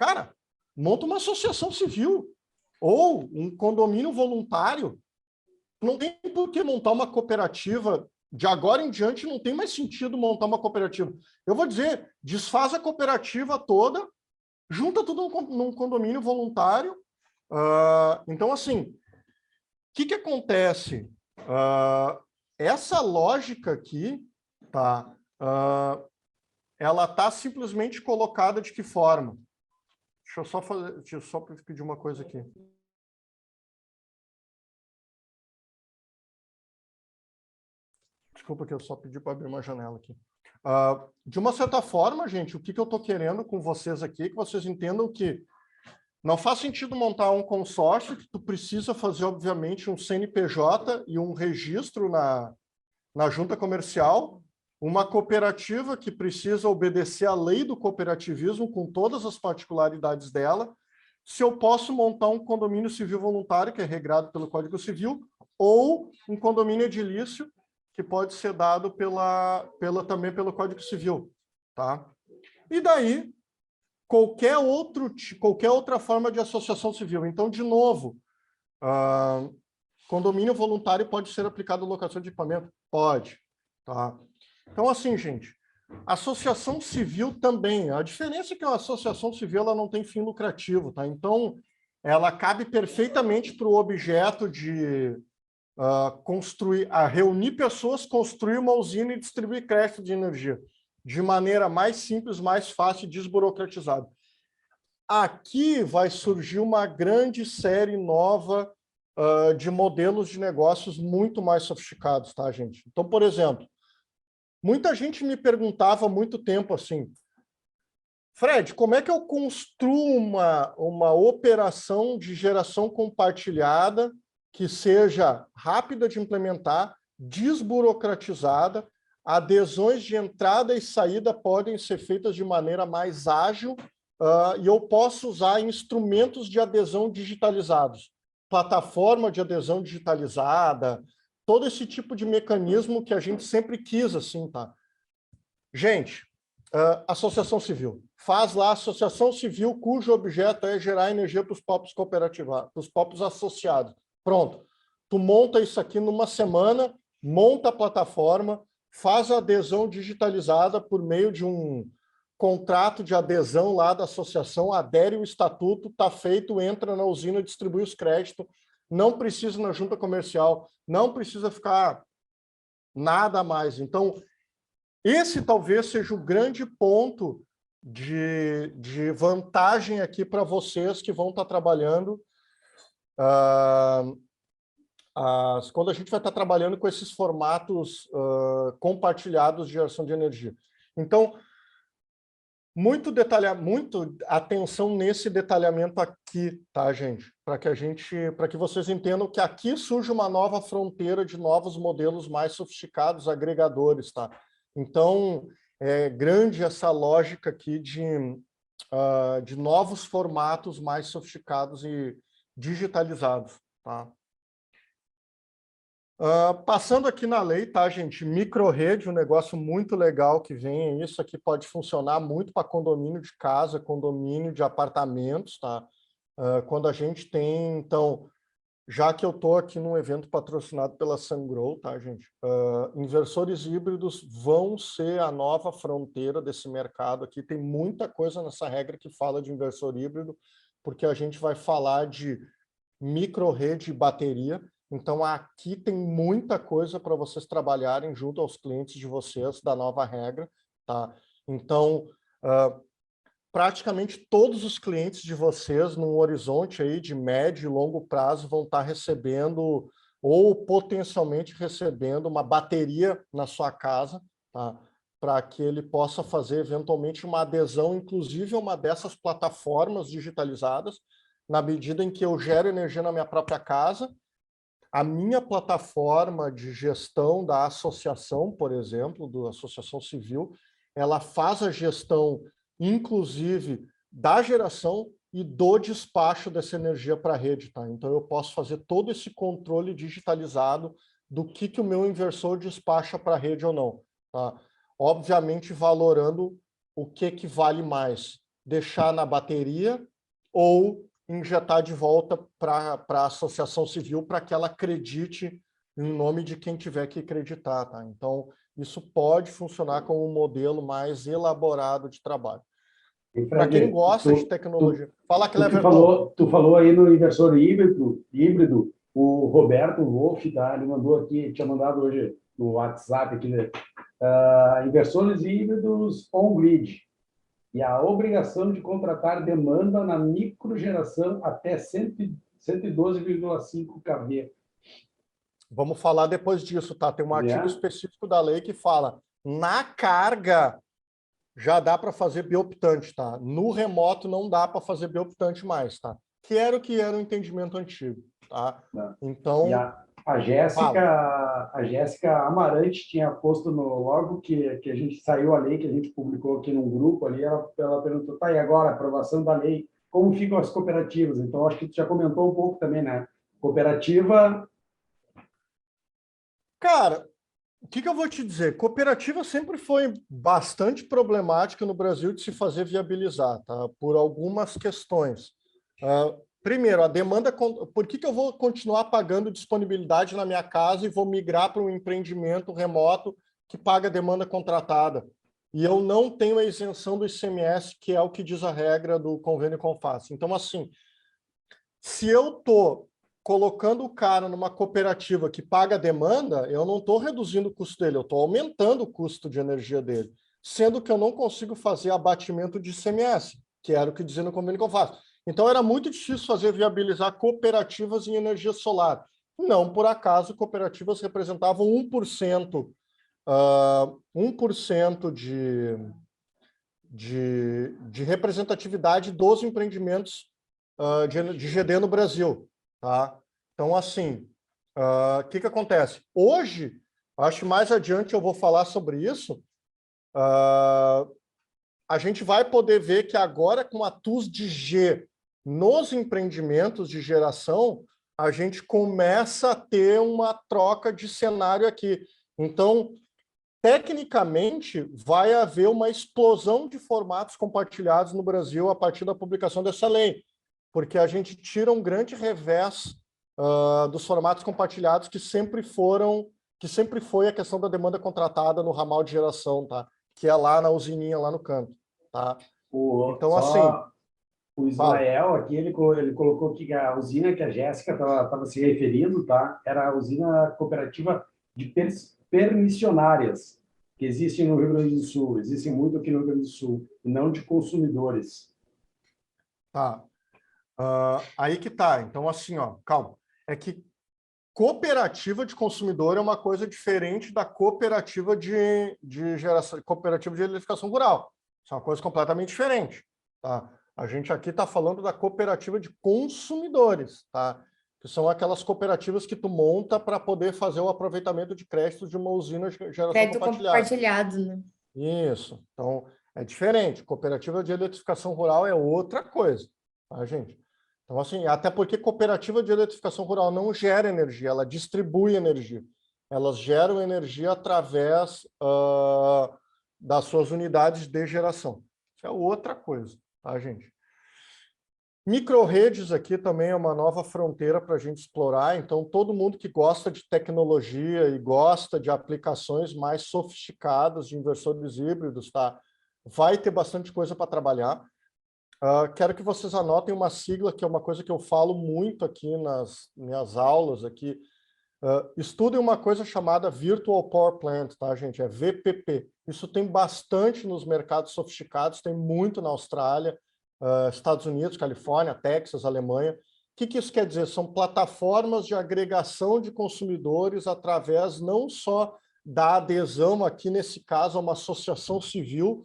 cara, monta uma associação civil ou um condomínio voluntário. Não tem por que montar uma cooperativa. De agora em diante, não tem mais sentido montar uma cooperativa. Eu vou dizer, desfaz a cooperativa toda, junta tudo num condomínio voluntário. Então, assim, o que acontece? Essa lógica aqui, tá? Ela está simplesmente colocada de que forma? Deixa eu só pedir uma coisa aqui. Desculpa que eu só pedi para abrir uma janela aqui. De uma certa forma, gente, o que eu estou querendo com vocês aqui é que vocês entendam que não faz sentido montar um consórcio, que tu precisa fazer, obviamente, um CNPJ e um registro na junta comercial, uma cooperativa que precisa obedecer à lei do cooperativismo com todas as particularidades dela, se eu posso montar um condomínio civil voluntário, que é regrado pelo Código Civil, ou um condomínio edilício, que pode ser dado também pelo Código Civil. Tá? E daí, qualquer outra forma de associação civil. Então, de novo, condomínio voluntário pode ser aplicado à locação de equipamento? Pode. Tá? Então, assim, gente, associação civil também. A diferença é que a associação civil ela não tem fim lucrativo. Tá? Então, ela cabe perfeitamente para o objeto de reunir pessoas, construir uma usina e distribuir crédito de energia de maneira mais simples, mais fácil e desburocratizada. Aqui vai surgir uma grande série nova de modelos de negócios muito mais sofisticados, tá, gente? Então, por exemplo, muita gente me perguntava há muito tempo assim, Fred, como é que eu construo uma operação de geração compartilhada que seja rápida de implementar, desburocratizada, adesões de entrada e saída podem ser feitas de maneira mais ágil e eu posso usar instrumentos de adesão digitalizados, plataforma de adesão digitalizada, todo esse tipo de mecanismo que a gente sempre quis, assim, tá? Gente, associação civil. Faz lá associação civil cujo objeto é gerar energia para os povos cooperativos, para os povos associados. Pronto. Tu monta isso aqui numa semana, monta a plataforma, faz a adesão digitalizada por meio de um contrato de adesão lá da associação, adere o estatuto, está feito, entra na usina, distribui os créditos, não precisa ir na junta comercial, não precisa ficar nada a mais. Então, esse talvez seja o grande ponto de vantagem aqui para vocês que vão estar trabalhando quando a gente vai estar trabalhando com esses formatos compartilhados de geração de energia. Então, muito atenção nesse detalhamento aqui, tá, gente? Para que vocês entendam que aqui surge uma nova fronteira de novos modelos mais sofisticados, agregadores, tá? Então, é grande essa lógica aqui de novos formatos mais sofisticados e digitalizados, tá? Passando aqui na lei, tá, gente? Microrrede, um negócio muito legal que vem. Isso aqui pode funcionar muito para condomínio de casa, condomínio de apartamentos, tá? Quando a gente tem, então, já que eu estou aqui num evento patrocinado pela Sungrow, tá, gente? Inversores híbridos vão ser a nova fronteira desse mercado aqui. Tem muita coisa nessa regra que fala de inversor híbrido, porque a gente vai falar de microrrede e bateria. Então, aqui tem muita coisa para vocês trabalharem junto aos clientes de vocês da nova regra, tá? Então, praticamente todos os clientes de vocês, num horizonte aí de médio e longo prazo, vão estar recebendo ou potencialmente recebendo uma bateria na sua casa, tá? Para que ele possa fazer eventualmente uma adesão, inclusive a uma dessas plataformas digitalizadas, na medida em que eu gero energia na minha própria casa. A minha plataforma de gestão da associação, por exemplo, da associação civil, ela faz a gestão, inclusive, da geração e do despacho dessa energia para a rede. Tá? Então, eu posso fazer todo esse controle digitalizado do que o meu inversor despacha para a rede ou não. Tá? Obviamente, valorando o que vale mais, deixar na bateria ou injetar de volta para a associação civil para que ela acredite em nome de quem tiver que acreditar, tá? Então, isso pode funcionar como um modelo mais elaborado de trabalho. Para quem gosta de tecnologia. Fala, Cleverton. Tu falou aí no inversor híbrido, o Roberto Wolff, tá? Ele mandou aqui, tinha mandado hoje no WhatsApp aqui, né? Inversores híbridos on-grid e a obrigação de contratar demanda na microgeração até 112,5 kV. Vamos falar depois disso, tá? Tem um artigo específico da lei que fala na carga já dá para fazer bioptante, tá? No remoto não dá para fazer bioptante mais, tá? Que era o entendimento antigo, tá? Então, e a Jéssica Amarante tinha posto logo que a gente saiu a lei, que a gente publicou aqui num grupo ali, ela perguntou, tá, e agora, aprovação da lei, como ficam as cooperativas? Então, acho que tu já comentou um pouco também, né? Cooperativa... Cara, o que eu vou te dizer? Cooperativa sempre foi bastante problemática no Brasil de se fazer viabilizar, tá? Por algumas questões. Primeiro, a demanda... Por que eu vou continuar pagando disponibilidade na minha casa e vou migrar para um empreendimento remoto que paga demanda contratada? E eu não tenho a isenção do ICMS, que é o que diz a regra do convênio Confas. Então, assim, se eu estou colocando o cara numa cooperativa que paga demanda, eu não estou reduzindo o custo dele, eu estou aumentando o custo de energia dele, sendo que eu não consigo fazer abatimento de ICMS, que era o que dizia no convênio que eu faço. Então, era muito difícil fazer viabilizar cooperativas em energia solar. Não, por acaso, cooperativas representavam 1%, 1% de representatividade dos empreendimentos de GD no Brasil. Tá? Então, assim, o que acontece? Hoje, acho que mais adiante eu vou falar sobre isso, a gente vai poder ver que agora com a TUS de G nos empreendimentos de geração, a gente começa a ter uma troca de cenário aqui. Então, tecnicamente, vai haver uma explosão de formatos compartilhados no Brasil a partir da publicação dessa lei, porque a gente tira um grande revés dos formatos compartilhados que sempre foi a questão da demanda contratada no ramal de geração, tá? Que é lá na usininha, lá no canto, tá? Então, assim... O Ismael aqui, ele colocou que a usina que a Jéssica estava se referindo, tá? Era a usina cooperativa de permissionárias, que existe no Rio Grande do Sul, existem muito aqui no Rio Grande do Sul, e não de consumidores. Tá. Aí que tá. Então, assim, ó, calma. É que cooperativa de consumidor é uma coisa diferente da cooperativa de geração, cooperativa de eletrificação rural. Isso é uma coisa completamente diferente, tá? A gente aqui está falando da cooperativa de consumidores, tá? Que são aquelas cooperativas que tu monta para poder fazer o aproveitamento de créditos de uma usina de geração Crédito compartilhada. compartilhado, né? Isso. Então, é diferente. Cooperativa de eletrificação rural é outra coisa, tá, gente? Então, assim, até porque cooperativa de eletrificação rural não gera energia, ela distribui energia. Elas geram energia através das suas unidades de geração. Isso é outra coisa, tá, gente? Microredes aqui também é uma nova fronteira para a gente explorar, então todo mundo que gosta de tecnologia e gosta de aplicações mais sofisticadas de inversores híbridos, tá? Vai ter bastante coisa para trabalhar. Quero que vocês anotem uma sigla, que é uma coisa que eu falo muito aqui nas minhas aulas aqui. Estudem uma coisa chamada Virtual Power Plant, tá, gente? É VPP. Isso tem bastante nos mercados sofisticados, tem muito na Austrália, Estados Unidos, Califórnia, Texas, Alemanha. O que isso quer dizer? São plataformas de agregação de consumidores através não só da adesão, aqui nesse caso, a uma associação civil,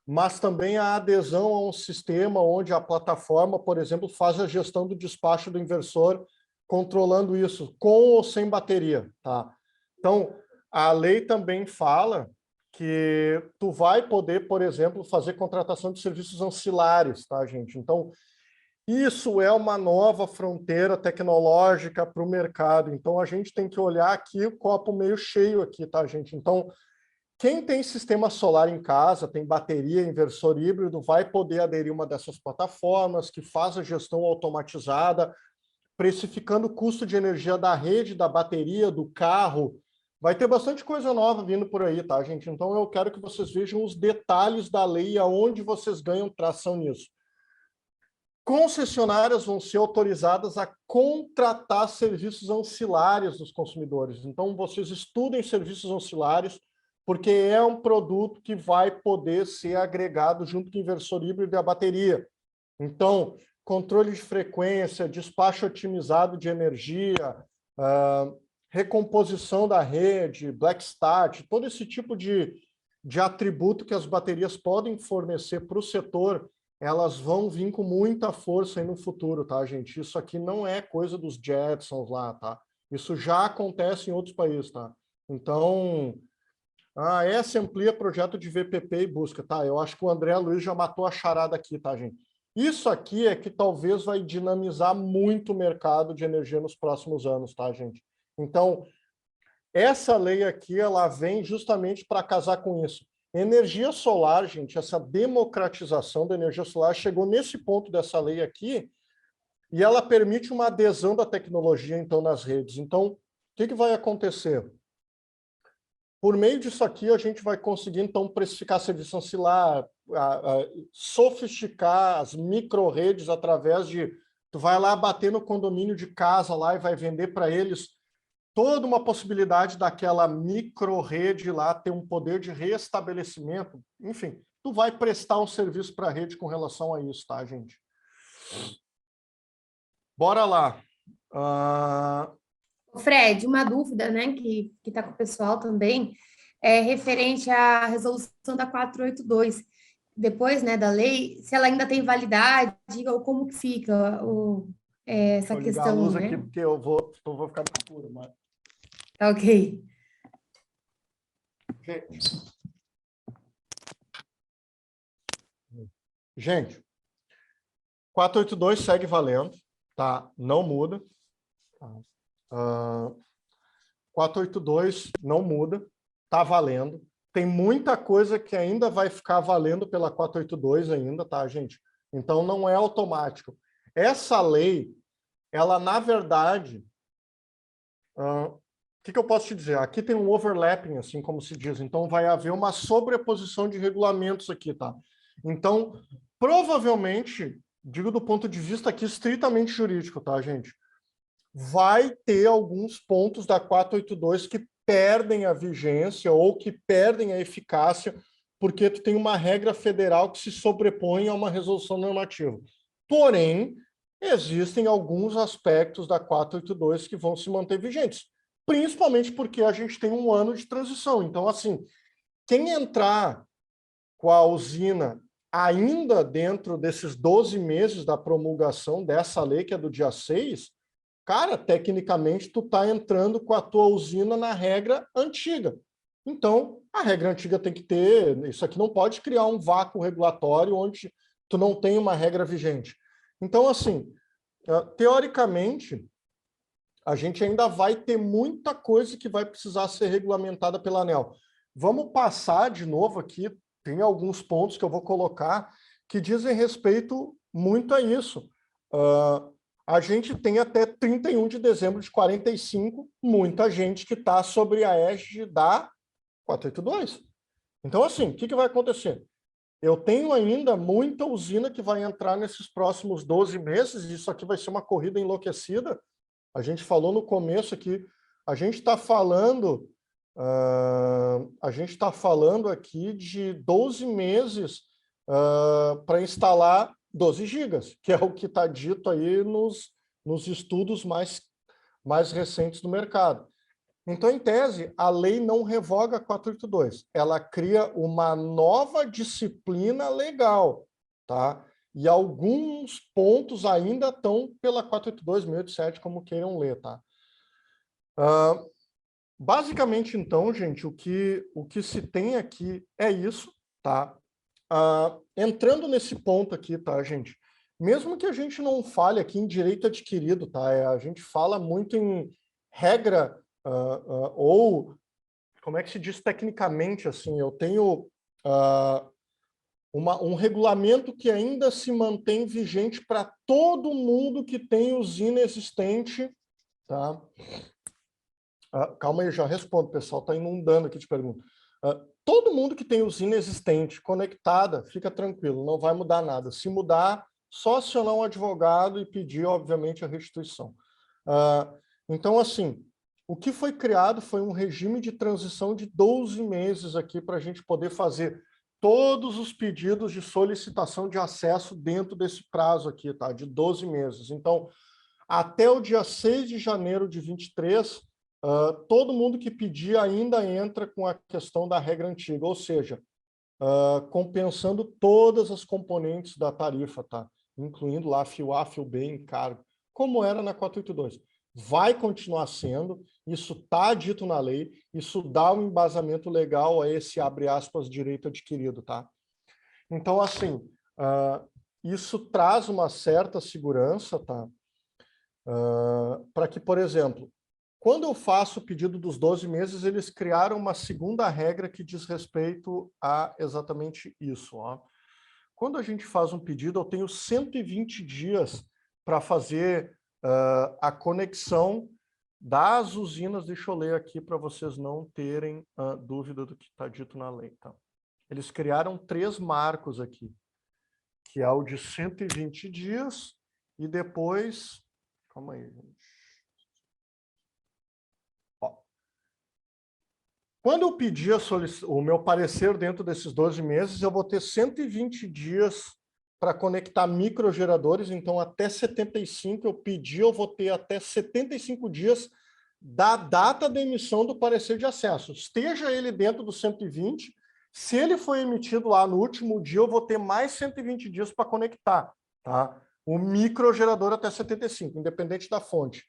mas também a adesão a um sistema onde a plataforma, por exemplo, faz a gestão do despacho do inversor, controlando isso, com ou sem bateria. Tá? Então, a lei também fala que tu vai poder, por exemplo, fazer contratação de serviços ancilares, tá, gente? Então, isso é uma nova fronteira tecnológica para o mercado. Então, a gente tem que olhar aqui o copo meio cheio aqui, tá, gente? Então, Quem tem sistema solar em casa, tem bateria, inversor híbrido, vai poder aderir a uma dessas plataformas que faz a gestão automatizada, precificando o custo de energia da rede, da bateria, do carro. Vai ter bastante coisa nova vindo por aí, tá, gente? Então eu quero que vocês vejam os detalhes da lei e aonde vocês ganham tração nisso. Concessionárias vão ser autorizadas a contratar serviços ancilares dos consumidores. Então, vocês estudem serviços ancilares, porque é um produto que vai poder ser agregado junto com o inversor híbrido e a bateria. Então, controle de frequência, despacho otimizado de energia, recomposição da rede, black start, todo esse tipo de atributo que as baterias podem fornecer para o setor, elas vão vir com muita força aí no futuro, tá, gente? Isso aqui não é coisa dos Jetsons lá, tá? Isso já acontece em outros países, tá? Então, essa amplia projeto de VPP e busca, tá? Eu acho que o André Luiz já matou a charada aqui, tá, gente? Isso aqui é que talvez vai dinamizar muito o mercado de energia nos próximos anos, tá, gente? Então, essa lei aqui, ela vem justamente para casar com isso. Energia solar, gente, essa democratização da energia solar chegou nesse ponto dessa lei aqui e ela permite uma adesão da tecnologia, então, nas redes. Então, o que vai acontecer? Por meio disso aqui, a gente vai conseguir, então, precificar serviço ancilar, sofisticar as micro-redes através de... Tu vai lá bater no condomínio de casa lá e vai vender para eles toda uma possibilidade daquela micro-rede lá ter um poder de restabelecimento. Enfim, tu vai prestar um serviço para a rede com relação a isso, tá, gente? Bora lá. Fred, uma dúvida, né, que está com o pessoal também, é referente à resolução da 482. Depois, né, da lei, se ela ainda tem validade, ou como que fica essa Vou ligar questão, a luz né? aqui porque eu vou ficar no escuro, mas... Tá ok. Gente, 482 segue valendo, tá? Não muda. Tá? 482 não muda, tá valendo. Tem muita coisa que ainda vai ficar valendo pela 482 ainda, tá, gente? Então não é automático. Essa lei, ela na verdade, o que eu posso te dizer? Aqui tem um overlapping, assim como se diz. Então vai haver uma sobreposição de regulamentos aqui, tá? Então, provavelmente, digo do ponto de vista aqui estritamente jurídico, tá, gente? Vai ter alguns pontos da 482 que perdem a vigência ou que perdem a eficácia porque tu tem uma regra federal que se sobrepõe a uma resolução normativa. Porém, existem alguns aspectos da 482 que vão se manter vigentes, principalmente porque a gente tem um ano de transição. Então, assim, quem entrar com a usina ainda dentro desses 12 meses da promulgação dessa lei, que é do dia 6, cara, tecnicamente, tu tá entrando com a tua usina na regra antiga. Então, a regra antiga tem que ter... Isso aqui não pode criar um vácuo regulatório onde tu não tem uma regra vigente. Então, assim, teoricamente, a gente ainda vai ter muita coisa que vai precisar ser regulamentada pela ANEEL. Vamos passar de novo aqui, tem alguns pontos que eu vou colocar que dizem respeito muito a isso. A gente tem até 31 de dezembro de 45, muita gente que está sobre a égide da 482. Então, assim, o que vai acontecer? Eu tenho ainda muita usina que vai entrar nesses próximos 12 meses, e isso aqui vai ser uma corrida enlouquecida. A gente falou no começo aqui, a gente está falando aqui de 12 meses para instalar 12 gigas, que é o que está dito aí nos estudos mais recentes do mercado. Então, em tese, a lei não revoga a 482, ela cria uma nova disciplina legal, tá? E alguns pontos ainda estão pela 482, 1087, como queiram ler, tá? Basicamente, então, gente, o que se tem aqui é isso, tá? Entrando nesse ponto aqui, tá, gente? Mesmo que a gente não fale aqui em direito adquirido, tá? A gente fala muito em regra ou como é que se diz tecnicamente, assim, eu tenho um regulamento que ainda se mantém vigente para todo mundo que tem usina existente, tá? Calma aí, já respondo, o pessoal está inundando aqui de perguntas. Todo mundo que tem usina existente conectada, fica tranquilo, não vai mudar nada. Se mudar, só acionar um advogado e pedir, obviamente, a restituição. Então, assim, o que foi criado foi um regime de transição de 12 meses aqui para a gente poder fazer todos os pedidos de solicitação de acesso dentro desse prazo aqui, tá? De 12 meses. Então, até o dia 6 de janeiro de 23, todo mundo que pedir ainda entra com a questão da regra antiga, ou seja, compensando todas as componentes da tarifa, tá? Incluindo lá fio A, fio B, encargo, como era na 482. Vai continuar sendo, isso está dito na lei, isso dá um embasamento legal a esse, abre aspas, direito adquirido, tá? Então, assim, isso traz uma certa segurança, tá? Para que, por exemplo, quando eu faço o pedido dos 12 meses, eles criaram uma segunda regra que diz respeito a exatamente isso. Ó. Quando a gente faz um pedido, eu tenho 120 dias para fazer a conexão das usinas. Deixa eu ler aqui para vocês não terem dúvida do que está dito na lei. Tá? Eles criaram 3 marcos aqui, que é o de 120 dias e depois... Calma aí, gente. Quando eu pedir o meu parecer dentro desses 12 meses, eu vou ter 120 dias para conectar microgeradores, então até 75 eu pedi, eu vou ter até 75 dias da data da emissão do parecer de acesso. Esteja ele dentro dos 120, se ele foi emitido lá no último dia, eu vou ter mais 120 dias para conectar, tá? O microgerador até 75, independente da fonte.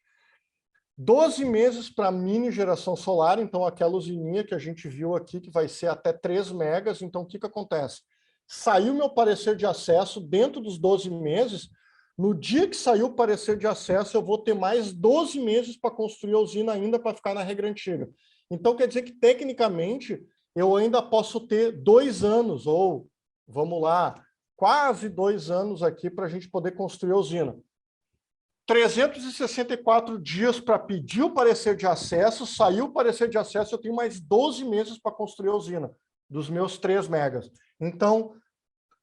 12 meses para mini geração solar, então aquela usininha que a gente viu aqui, que vai ser até 3 megas, então o que acontece? Saiu meu parecer de acesso dentro dos 12 meses, no dia que saiu o parecer de acesso, eu vou ter mais 12 meses para construir a usina ainda para ficar na regra antiga. Então quer dizer que, tecnicamente, eu ainda posso ter 2 anos, ou, vamos lá, quase 2 anos aqui para a gente poder construir a usina. 364 dias para pedir o parecer de acesso, saiu o parecer de acesso, eu tenho mais 12 meses para construir a usina, dos meus 3 megas. Então,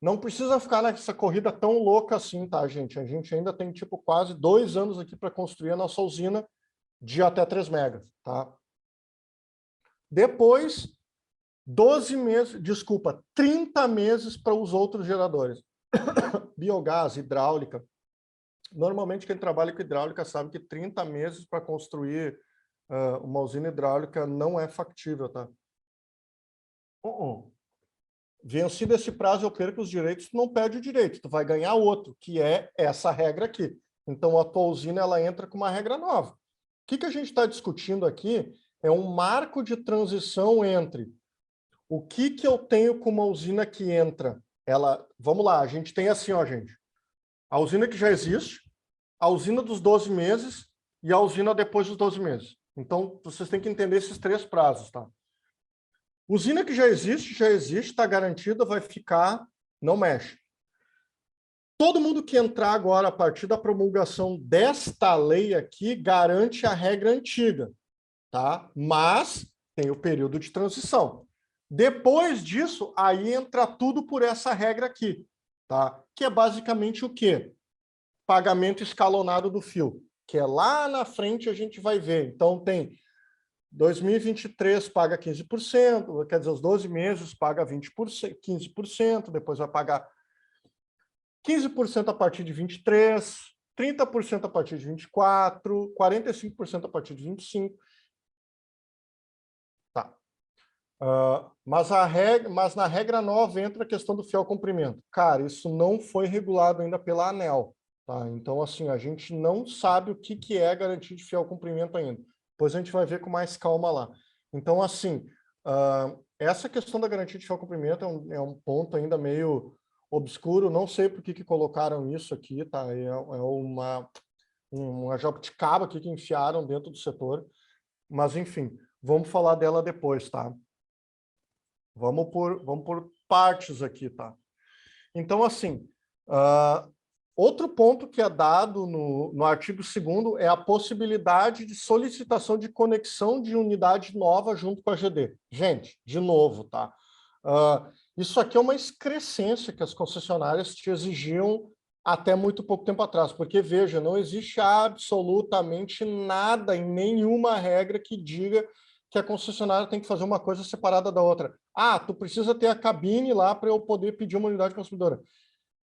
não precisa ficar nessa corrida tão louca assim, tá, gente? A gente ainda tem, tipo, quase 2 anos aqui para construir a nossa usina de até 3 megas, tá? Depois, 30 meses para os outros geradores. Biogás, hidráulica. Normalmente, quem trabalha com hidráulica sabe que 30 meses para construir uma usina hidráulica não é factível, tá? Vencido esse prazo, eu perco os direitos, tu não perde o direito, tu vai ganhar outro, que é essa regra aqui. Então, a tua usina, ela entra com uma regra nova. O que a gente está discutindo aqui é um marco de transição entre o que eu tenho com uma usina que entra. Vamos lá, a gente tem assim, ó, gente. A usina que já existe, a usina dos 12 meses e a usina depois dos 12 meses. Então, vocês têm que entender esses 3 prazos, tá? Usina que já existe, está garantida, vai ficar, não mexe. Todo mundo que entrar agora, a partir da promulgação desta lei aqui, garante a regra antiga, tá? Mas tem o período de transição. Depois disso, aí entra tudo por essa regra aqui, tá? Que é basicamente o quê? Pagamento escalonado do fio, que é lá na frente a gente vai ver. Então, tem 2023 paga 15%, quer dizer, os 12 meses paga 20%, 15%, depois vai pagar 15% a partir de 23, 30% a partir de 24, 45% a partir de 25. Tá. Mas na regra nova entra a questão do fiel cumprimento. Cara, isso não foi regulado ainda pela ANEEL. Tá? Então, assim, a gente não sabe o que é garantia de fiel cumprimento ainda. Depois a gente vai ver com mais calma lá. Então, assim, essa questão da garantia de fiel cumprimento é um ponto ainda meio obscuro. Não sei por que colocaram isso aqui, tá? É uma jabuticaba aqui que enfiaram dentro do setor. Mas, enfim, vamos falar dela depois, tá? Vamos por partes aqui, tá? Então, assim, outro ponto que é dado no artigo 2º é a possibilidade de solicitação de conexão de unidade nova junto com a GD. Gente, de novo, tá? Isso aqui é uma excrescência que as concessionárias te exigiam até muito pouco tempo atrás, porque, veja, não existe absolutamente nada em nenhuma regra que diga que a concessionária tem que fazer uma coisa separada da outra. Ah, tu precisa ter a cabine lá para eu poder pedir uma unidade consumidora.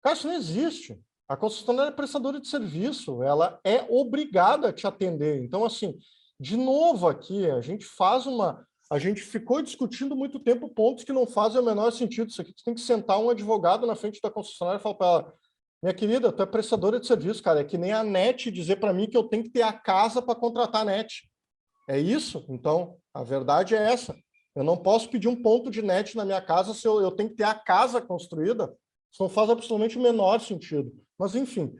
Cara, isso não existe. A concessionária é prestadora de serviço, ela é obrigada a te atender. Então, assim, de novo aqui, a gente ficou discutindo muito tempo pontos que não fazem o menor sentido. Isso aqui, tu tem que sentar um advogado na frente da concessionária e falar para ela: minha querida, tu é prestadora de serviço, cara, é que nem a NET dizer para mim que eu tenho que ter a casa para contratar a NET. É isso? Então, a verdade é essa. Eu não posso pedir um ponto de NET na minha casa se eu tenho que ter a casa construída. Isso não faz absolutamente o menor sentido. Mas, enfim,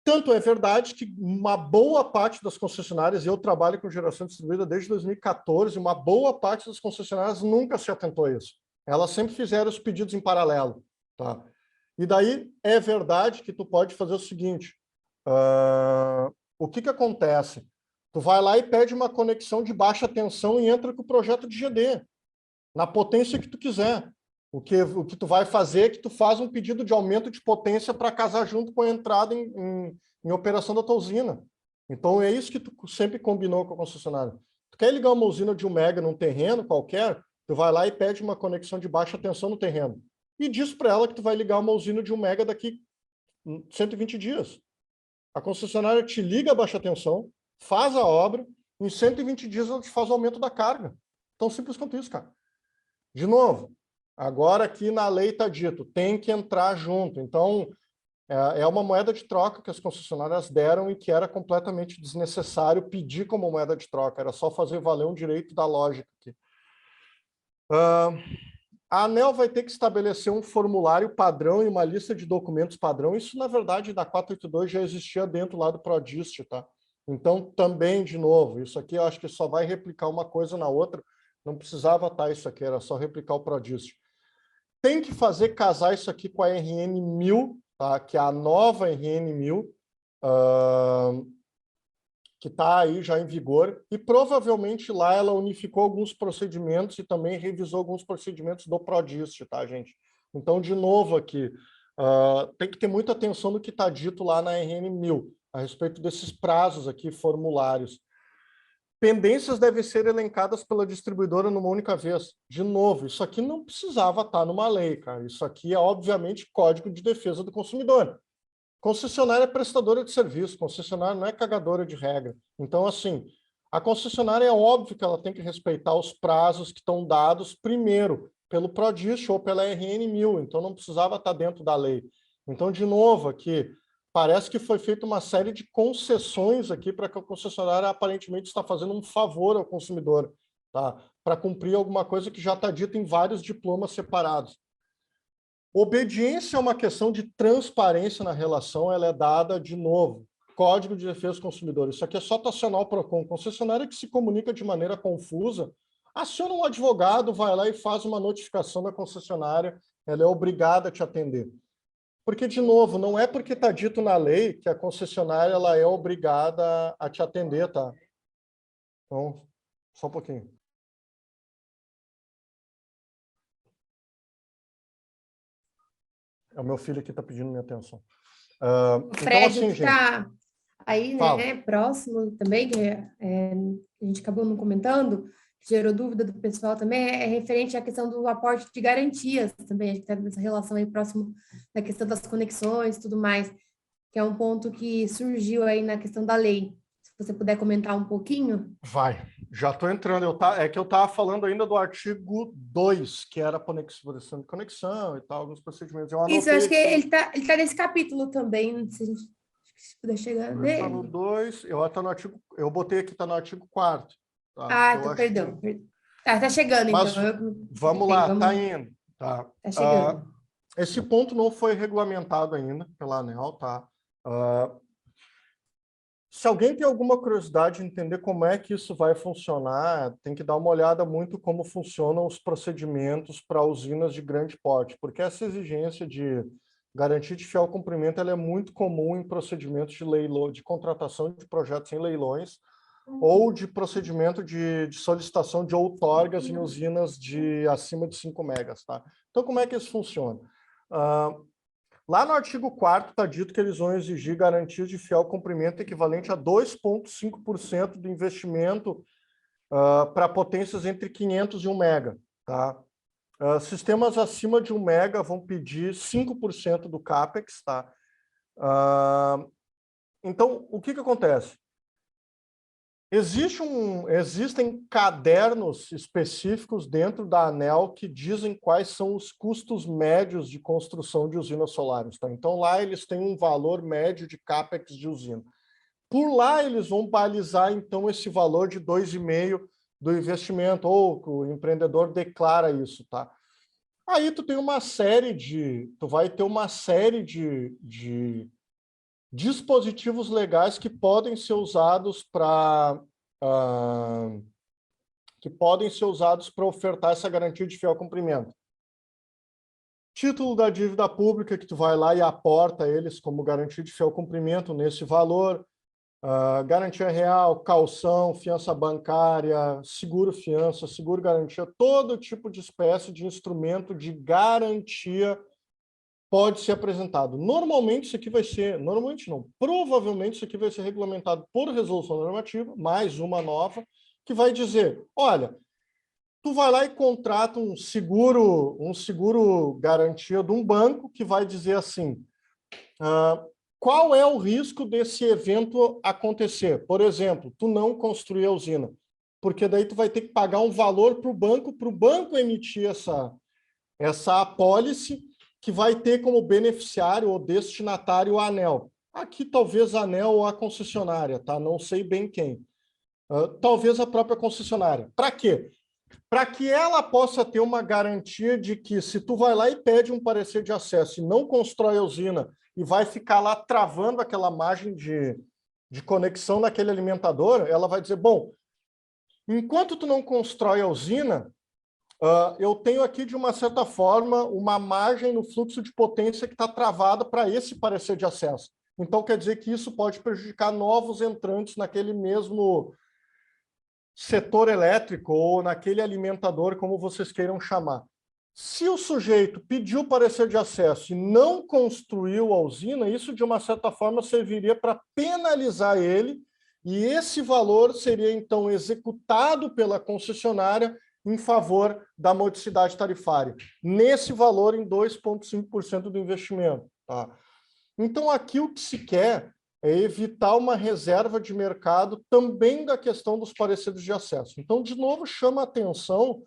tanto é verdade que uma boa parte das concessionárias, e eu trabalho com geração distribuída desde 2014, uma boa parte das concessionárias nunca se atentou a isso. Elas sempre fizeram os pedidos em paralelo. Tá? E daí é verdade que tu pode fazer o seguinte, o que acontece? Tu vai lá e pede uma conexão de baixa tensão e entra com o projeto de GD, na potência que tu quiser. O que tu vai fazer é que tu faz um pedido de aumento de potência para casar junto com a entrada em operação da tua usina. Então, é isso que tu sempre combinou com a concessionária. Tu quer ligar uma usina de 1 mega num terreno qualquer, tu vai lá e pede uma conexão de baixa tensão no terreno. E diz para ela que tu vai ligar uma usina de 1 mega daqui 120 dias. A concessionária te liga a baixa tensão, faz a obra, em 120 dias ela te faz o aumento da carga. Tão simples quanto isso, cara. De novo, agora aqui na lei está dito, tem que entrar junto. Então, é uma moeda de troca que as concessionárias deram e que era completamente desnecessário pedir como moeda de troca, era só fazer valer um direito da lógica aqui. A ANEEL vai ter que estabelecer um formulário padrão e uma lista de documentos padrão. Isso, na verdade, da 482 já existia dentro lá do Prodist, tá? Então, também, de novo, isso aqui eu acho que só vai replicar uma coisa na outra. Não precisava estar isso aqui, era só replicar o Prodist. Tem que fazer casar isso aqui com a RN 1000, tá? Que é a nova RN 1000, que está aí já em vigor, e provavelmente lá ela unificou alguns procedimentos e também revisou alguns procedimentos do Prodist, tá, gente? Então, de novo aqui, tem que ter muita atenção no que está dito lá na RN 1000, a respeito desses prazos aqui, formulários. Pendências devem ser elencadas pela distribuidora numa única vez. De novo, isso aqui não precisava estar numa lei, cara. Isso aqui é, obviamente, Código de Defesa do Consumidor. Concessionária é prestadora de serviço, concessionária não é cagadora de regra. Então, assim, a concessionária é óbvio que ela tem que respeitar os prazos que estão dados primeiro pelo Prodist ou pela RN 1000, então não precisava estar dentro da lei. Então, de novo, aqui, parece que foi feita uma série de concessões aqui para que a concessionária aparentemente está fazendo um favor ao consumidor, tá? Para cumprir alguma coisa que já está dita em vários diplomas separados. Obediência é uma questão de transparência na relação, ela é dada, de novo, Código de Defesa do Consumidor. Isso aqui é só acionar o PROCON. Concessionária que se comunica de maneira confusa, aciona um advogado, vai lá e faz uma notificação da concessionária, ela é obrigada a te atender. Porque, de novo, não é porque está dito na lei que a concessionária ela é obrigada a te atender, tá? Então, só um pouquinho. É o meu filho que está pedindo minha atenção. Fred, então, assim, gente... Tá aí, fala. né, próximo também, que a gente acabou não comentando, que gerou dúvida do pessoal também, é referente à questão do aporte de garantias também, a gente está nessa relação aí próximo da questão das conexões e tudo mais, que é um ponto que surgiu aí na questão da lei. Se você puder comentar um pouquinho. Vai, já estou entrando. É que eu estava falando ainda do artigo 2, que era a conexão e tal, alguns procedimentos. Isso, eu acho que ele tá nesse capítulo também, se a gente puder chegar nele. Está no 2, eu botei aqui, está no artigo 4º. Tá? Então, perdão. Tá chegando, mas, então. Vamos lá, está indo. Tá chegando. Esse ponto não foi regulamentado ainda pela ANEEL, tá? Se alguém tem alguma curiosidade de entender como é que isso vai funcionar, tem que dar uma olhada muito como funcionam os procedimentos para usinas de grande porte, porque essa exigência de garantia de fiel cumprimento ela é muito comum em procedimentos de leilão, de contratação de projetos em leilões, ou de procedimento de solicitação de outorgas em usinas de acima de 5 megas. Tá? Então, como é que isso funciona? Lá no artigo 4º está dito que eles vão exigir garantias de fiel cumprimento equivalente a 2,5% do investimento para potências entre 500 e 1 mega. Tá? Sistemas acima de 1 mega vão pedir 5% do CAPEX. Tá? Então, o que acontece? Existem cadernos específicos dentro da ANEEL que dizem quais são os custos médios de construção de usinas solares. Tá? Então, lá eles têm um valor médio de CAPEX de usina. Por lá, eles vão balizar, então, esse valor de 2,5% do investimento, ou o empreendedor declara isso. Tá? Aí tu vai ter uma série de dispositivos legais que podem ser usados para ofertar essa garantia de fiel cumprimento. Título da dívida pública, que tu vai lá e aporta eles como garantia de fiel cumprimento nesse valor, garantia real, caução, fiança bancária, seguro-fiança, seguro-garantia, todo tipo de espécie de instrumento de garantia pode ser apresentado. Normalmente isso aqui provavelmente isso aqui vai ser regulamentado por resolução normativa, mais uma nova, que vai dizer, olha, tu vai lá e contrata um seguro garantia de um banco que vai dizer assim, qual é o risco desse evento acontecer? Por exemplo, tu não construir a usina, porque daí tu vai ter que pagar um valor para o banco emitir essa apólice, que vai ter como beneficiário ou destinatário a ANEEL. Aqui talvez a ANEEL ou a concessionária, tá? Não sei bem quem. Talvez a própria concessionária. Para quê? Para que ela possa ter uma garantia de que se tu vai lá e pede um parecer de acesso e não constrói a usina e vai ficar lá travando aquela margem de conexão naquele alimentador, ela vai dizer, bom, enquanto tu não constrói a usina, eu tenho aqui, de uma certa forma, uma margem no fluxo de potência que está travada para esse parecer de acesso. Então, quer dizer que isso pode prejudicar novos entrantes naquele mesmo setor elétrico ou naquele alimentador, como vocês queiram chamar. Se o sujeito pediu parecer de acesso e não construiu a usina, isso, de uma certa forma, serviria para penalizar ele, e esse valor seria, então, executado pela concessionária em favor da modicidade tarifária, nesse valor em 2,5% do investimento. Tá? Então, aqui o que se quer é evitar uma reserva de mercado também da questão dos pareceres de acesso. Então, de novo, chama a atenção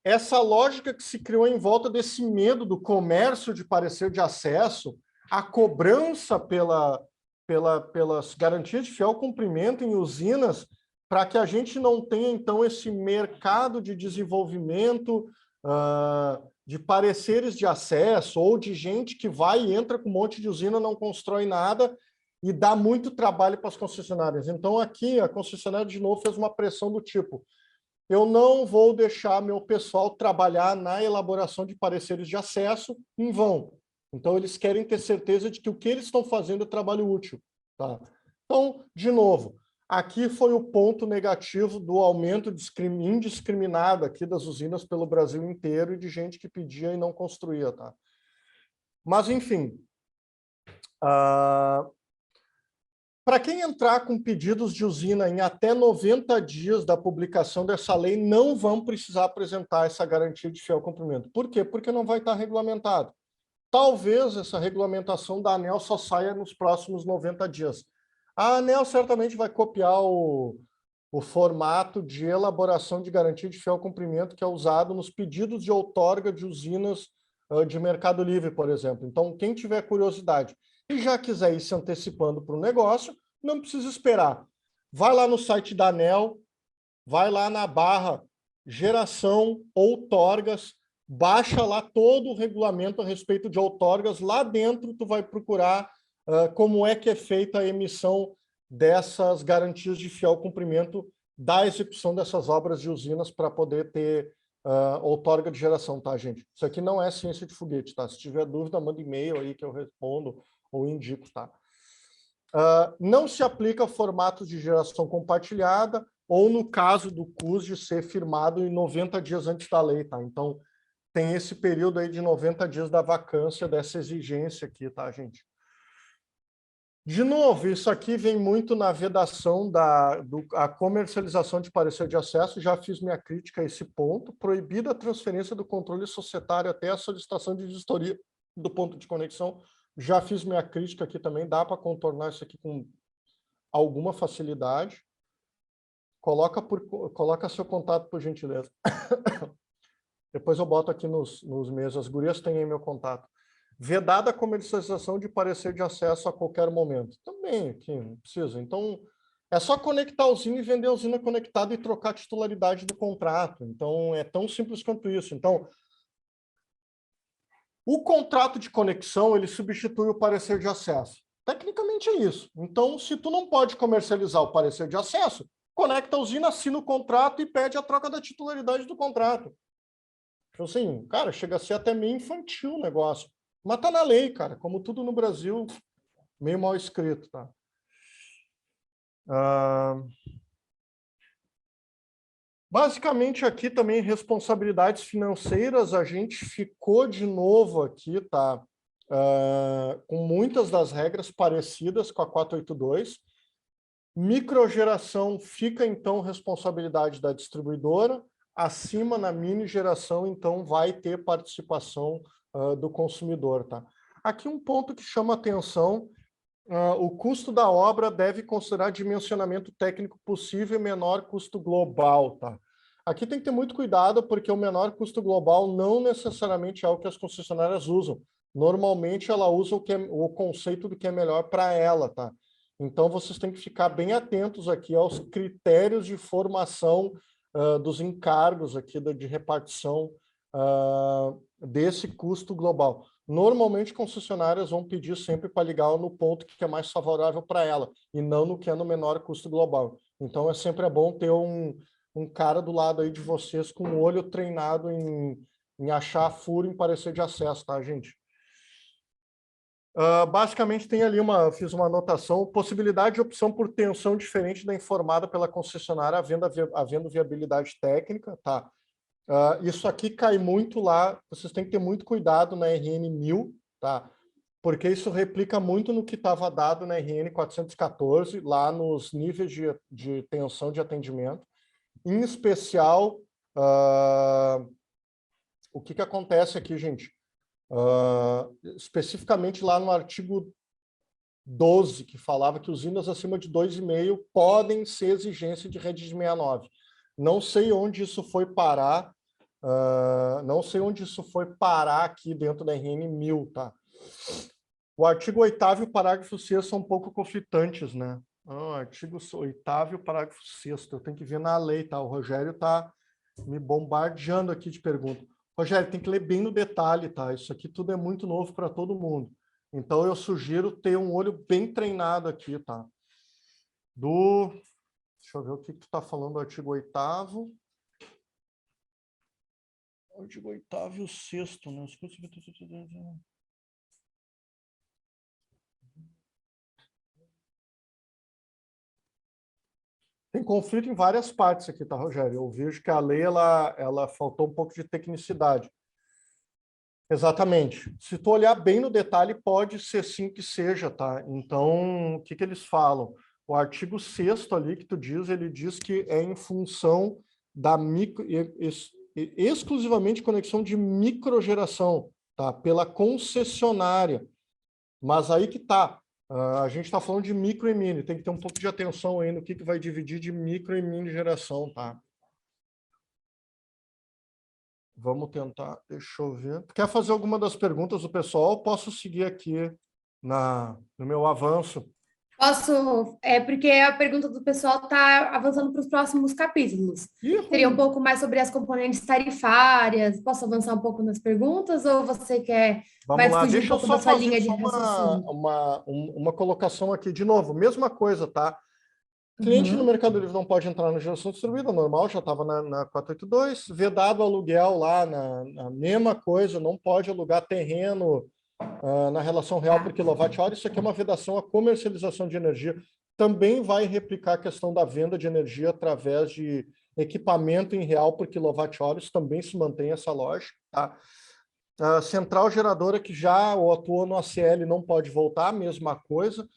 essa lógica que se criou em volta desse medo do comércio de parecer de acesso, a cobrança pelas garantias de fiel cumprimento em usinas, para que a gente não tenha, então, esse mercado de desenvolvimento de pareceres de acesso, ou de gente que vai e entra com um monte de usina, não constrói nada e dá muito trabalho para as concessionárias. Então, aqui, a concessionária, de novo, fez uma pressão do tipo, eu não vou deixar meu pessoal trabalhar na elaboração de pareceres de acesso em vão. Então, eles querem ter certeza de que o que eles estão fazendo é trabalho útil. Tá? Então, de novo, aqui foi o ponto negativo do aumento indiscriminado aqui das usinas pelo Brasil inteiro e de gente que pedia e não construía. Tá? Mas, enfim, para quem entrar com pedidos de usina em até 90 dias da publicação dessa lei, não vão precisar apresentar essa garantia de fiel cumprimento. Por quê? Porque não vai estar regulamentado. Talvez essa regulamentação da ANEEL só saia nos próximos 90 dias. A ANEEL certamente vai copiar o formato de elaboração de garantia de fiel cumprimento que é usado nos pedidos de outorga de usinas de Mercado Livre, por exemplo. Então, quem tiver curiosidade e já quiser ir se antecipando para o negócio, não precisa esperar. Vai lá no site da ANEEL, vai lá na barra geração outorgas, baixa lá todo o regulamento a respeito de outorgas. Lá dentro, tu vai procurar como é que é feita a emissão dessas garantias de fiel cumprimento da execução dessas obras de usinas para poder ter outorga de geração, tá, gente? Isso aqui não é ciência de foguete, tá? Se tiver dúvida, manda e-mail aí que eu respondo ou indico, tá? Não se aplica formato de geração compartilhada ou no caso do CUS de ser firmado em 90 dias antes da lei, tá? Então, tem esse período aí de 90 dias da vacância dessa exigência aqui, tá, gente? De novo, isso aqui vem muito na vedação a comercialização de parecer de acesso, já fiz minha crítica a esse ponto, proibida a transferência do controle societário até a solicitação de vistoria do ponto de conexão, já fiz minha crítica aqui também, dá para contornar isso aqui com alguma facilidade. Coloca seu contato, por gentileza. Depois eu boto aqui nos meios, as gurias têm aí meu contato. Vedada a comercialização de parecer de acesso a qualquer momento. Também aqui, não precisa. Então, é só conectar a usina e vender a usina conectada e trocar a titularidade do contrato. Então, é tão simples quanto isso. Então, o contrato de conexão, ele substitui o parecer de acesso. Tecnicamente é isso. Então, se tu não pode comercializar o parecer de acesso, conecta a usina, assina o contrato e pede a troca da titularidade do contrato. Então, assim, cara, chega a ser até meio infantil o negócio. Mas tá na lei, cara. Como tudo no Brasil, meio mal escrito, tá? Basicamente, aqui também, responsabilidades financeiras, a gente ficou de novo aqui, tá? Com muitas das regras parecidas com a 482. Microgeração fica, então, responsabilidade da distribuidora. Acima, na mini geração, então, vai ter participação do consumidor, tá? Aqui um ponto que chama atenção, o custo da obra deve considerar dimensionamento técnico possível e menor custo global, tá? Aqui tem que ter muito cuidado, porque o menor custo global não necessariamente é o que as concessionárias usam. Normalmente, ela usa o conceito do que é melhor para ela, tá? Então, vocês têm que ficar bem atentos aqui aos critérios de formação dos encargos aqui de repartição desse custo global. Normalmente, concessionárias vão pedir sempre para ligar no ponto que é mais favorável para ela, e não no que é no menor custo global. Então, sempre bom ter um cara do lado aí de vocês com o olho treinado em achar furo em parecer de acesso, tá, gente? Basicamente, tem ali fiz uma anotação, possibilidade de opção por tensão diferente da informada pela concessionária, havendo viabilidade técnica, tá? Isso aqui cai muito lá, vocês têm que ter muito cuidado na RN 1000, tá? Porque isso replica muito no que estava dado na RN 414, lá nos níveis de tensão de atendimento. Em especial, o que acontece aqui, gente? Especificamente lá no artigo 12, que falava que usinas acima de 2,5 podem ser exigência de rede de 69. Não sei onde isso foi parar, não sei onde isso foi parar aqui dentro da RN 1000, tá? O artigo 8º e o parágrafo 6º são um pouco conflitantes, né? O artigo 8º e o parágrafo 6º, eu tenho que ver na lei, tá? O Rogério tá me bombardeando aqui de perguntas. Rogério, tem que ler bem no detalhe, tá? Isso aqui tudo é muito novo para todo mundo. Então, eu sugiro ter um olho bem treinado aqui, tá? Deixa eu ver o que tu tá falando do artigo 8º. O artigo 8º e o 6º, né? Tem conflito em várias partes aqui, tá, Rogério? Eu vejo que a lei ela faltou um pouco de tecnicidade. Exatamente. Se tu olhar bem no detalhe, pode ser sim que seja, tá? Então, o que eles falam? O artigo 6º ali que tu diz, ele diz que é em função da exclusivamente conexão de microgeração, tá? Pela concessionária. Mas aí que tá. A gente está falando de micro e mini, tem que ter um pouco de atenção aí no que vai dividir de micro e mini geração, tá? Vamos tentar, deixa eu ver. Quer fazer alguma das perguntas do pessoal? Posso seguir aqui no meu avanço. Posso, porque a pergunta do pessoal está avançando para os próximos capítulos. Seria um pouco mais sobre as componentes tarifárias. Posso avançar um pouco nas perguntas ou você vai Vamos lá, fugir um deixa eu pouco só da sua fazer linha de só raciocínio? uma colocação aqui de novo. Mesma coisa, tá? Cliente no Uhum. Mercado Livre não pode entrar na geração distribuída, normal, já estava na 482. Vedado aluguel lá, na mesma coisa, não pode alugar terreno na relação real por Tá. quilowatt-hora. Isso aqui é uma vedação à comercialização de energia. Também vai replicar a questão da venda de energia através de equipamento em real por quilowatt-hora. Isso também se mantém essa lógica. Tá? A central geradora que já atuou no ACL não pode voltar, mesma coisa.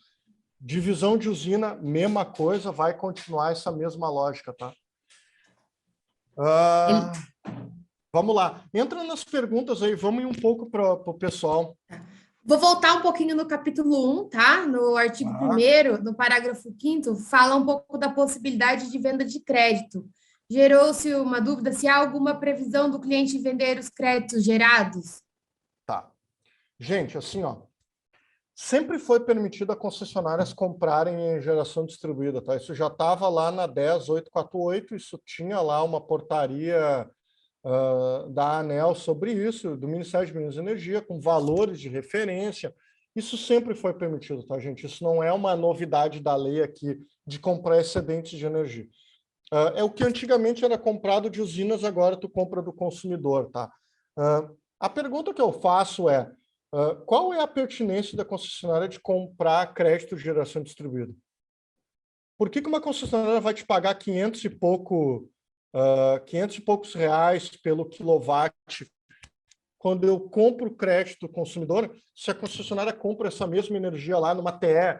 Divisão de usina, mesma coisa, vai continuar essa mesma lógica, tá? Ele- Vamos lá. Entra nas perguntas aí, vamos ir um pouco para o pessoal. Vou voltar um pouquinho no capítulo 1, tá? No artigo Tá. 1º, no parágrafo 5º, fala um pouco da possibilidade de venda de crédito. Gerou-se uma dúvida se há alguma previsão do cliente vender os créditos gerados? Tá. Gente, assim, ó, sempre foi permitido a concessionárias comprarem em geração distribuída, tá? Isso já estava lá na 10848, isso tinha lá uma portaria da ANEEL sobre isso, do Ministério de Minas e Energia, com valores de referência. Isso sempre foi permitido, tá, gente? Isso não é uma novidade da lei aqui de comprar excedentes de energia. É o que antigamente era comprado de usinas, agora tu compra do consumidor, tá? A pergunta que eu faço é, qual é a pertinência da concessionária de comprar crédito de geração distribuída? Por que uma concessionária vai te pagar 500 e poucos reais pelo quilowatt quando eu compro crédito do consumidor, se a concessionária compra essa mesma energia lá numa TE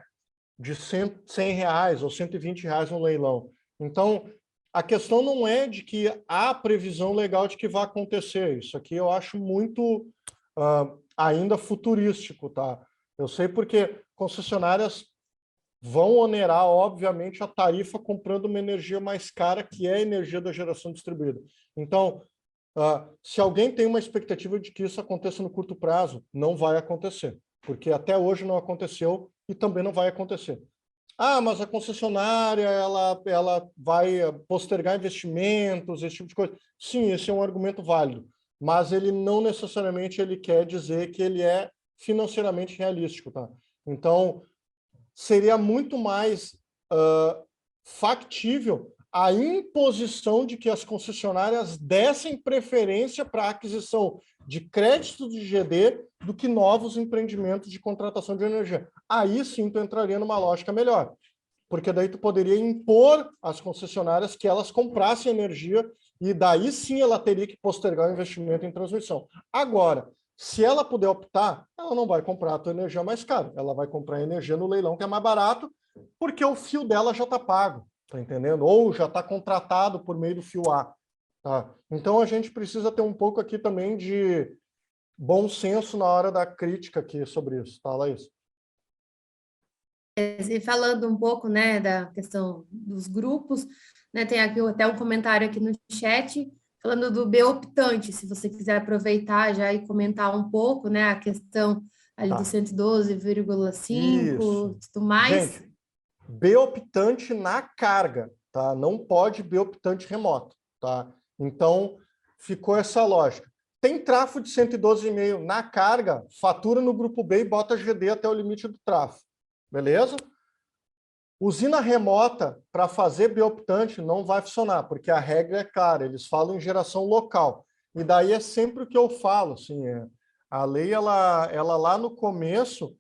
de 100 reais ou 120 reais no leilão? Então, a questão não é de que há previsão legal de que vai acontecer. Isso aqui eu acho muito ainda futurístico, tá? Eu sei porque concessionárias vão onerar, obviamente, a tarifa comprando uma energia mais cara, que é a energia da geração distribuída. Então, se alguém tem uma expectativa de que isso aconteça no curto prazo, não vai acontecer, porque até hoje não aconteceu e também não vai acontecer. Mas a concessionária ela vai postergar investimentos, esse tipo de coisa. Sim, esse é um argumento válido, mas ele não necessariamente ele quer dizer que ele é financeiramente realístico, tá? Então, seria muito mais factível a imposição de que as concessionárias dessem preferência para a aquisição de crédito de GD do que novos empreendimentos de contratação de energia. Aí sim tu entraria numa lógica melhor, porque daí tu poderia impor às concessionárias que elas comprassem energia e daí sim ela teria que postergar o investimento em transmissão. Agora, se ela puder optar, ela não vai comprar a tua energia mais cara, ela vai comprar energia no leilão que é mais barato, porque o fio dela já está pago, tá entendendo? Ou já está contratado por meio do fio A. Tá? Então a gente precisa ter um pouco aqui também de bom senso na hora da crítica aqui sobre isso, tá, Laís? E falando um pouco, né, da questão dos grupos, né, tem aqui até um comentário aqui no chat, falando do Beoptante, se você quiser aproveitar já e comentar um pouco, né, a questão ali do 112,5 e tudo mais. Gente, Beoptante na carga, tá? Não pode Beoptante remoto, tá? Então, ficou essa lógica. Tem trafo de 112,5 na carga, fatura no grupo B e bota GD até o limite do trafo. Beleza? Usina remota para fazer Beoptante não vai funcionar, porque a regra é clara, eles falam em geração local. E daí é sempre o que eu falo, assim, a lei, ela lá no começo,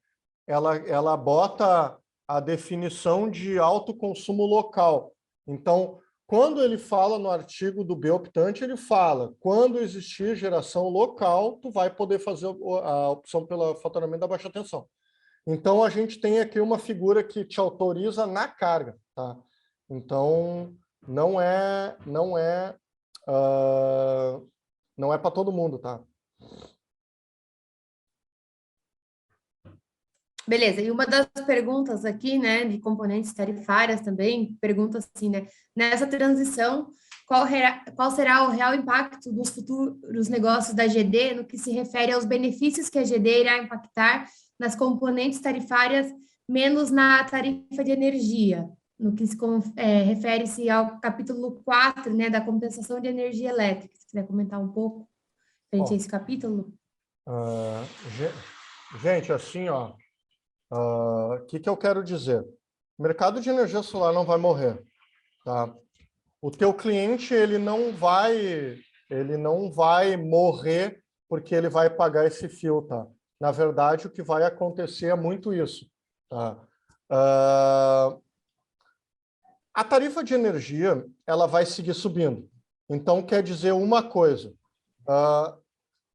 ela bota a definição de autoconsumo local. Então, quando ele fala no artigo do Beoptante, ele fala, quando existir geração local, tu vai poder fazer a opção pelo faturamento da baixa tensão. Então, a gente tem aqui uma figura que te autoriza na carga, tá? Então, não é para todo mundo, tá? Beleza, e uma das perguntas aqui, né, de componentes tarifárias também, pergunta assim, né, nessa transição, qual será o real impacto dos futuros negócios da GD no que se refere aos benefícios que a GD irá impactar nas componentes tarifárias menos na tarifa de energia, no que refere-se ao capítulo 4, né, da compensação de energia elétrica. Se quiser comentar um pouco frente a esse capítulo. Gente, assim, ó, o que eu quero dizer? O mercado de energia solar não vai morrer, tá? O teu cliente, ele não vai morrer porque ele vai pagar esse fio, tá? Na verdade, o que vai acontecer é muito isso, tá? A tarifa de energia, ela vai seguir subindo. Então, quer dizer uma coisa,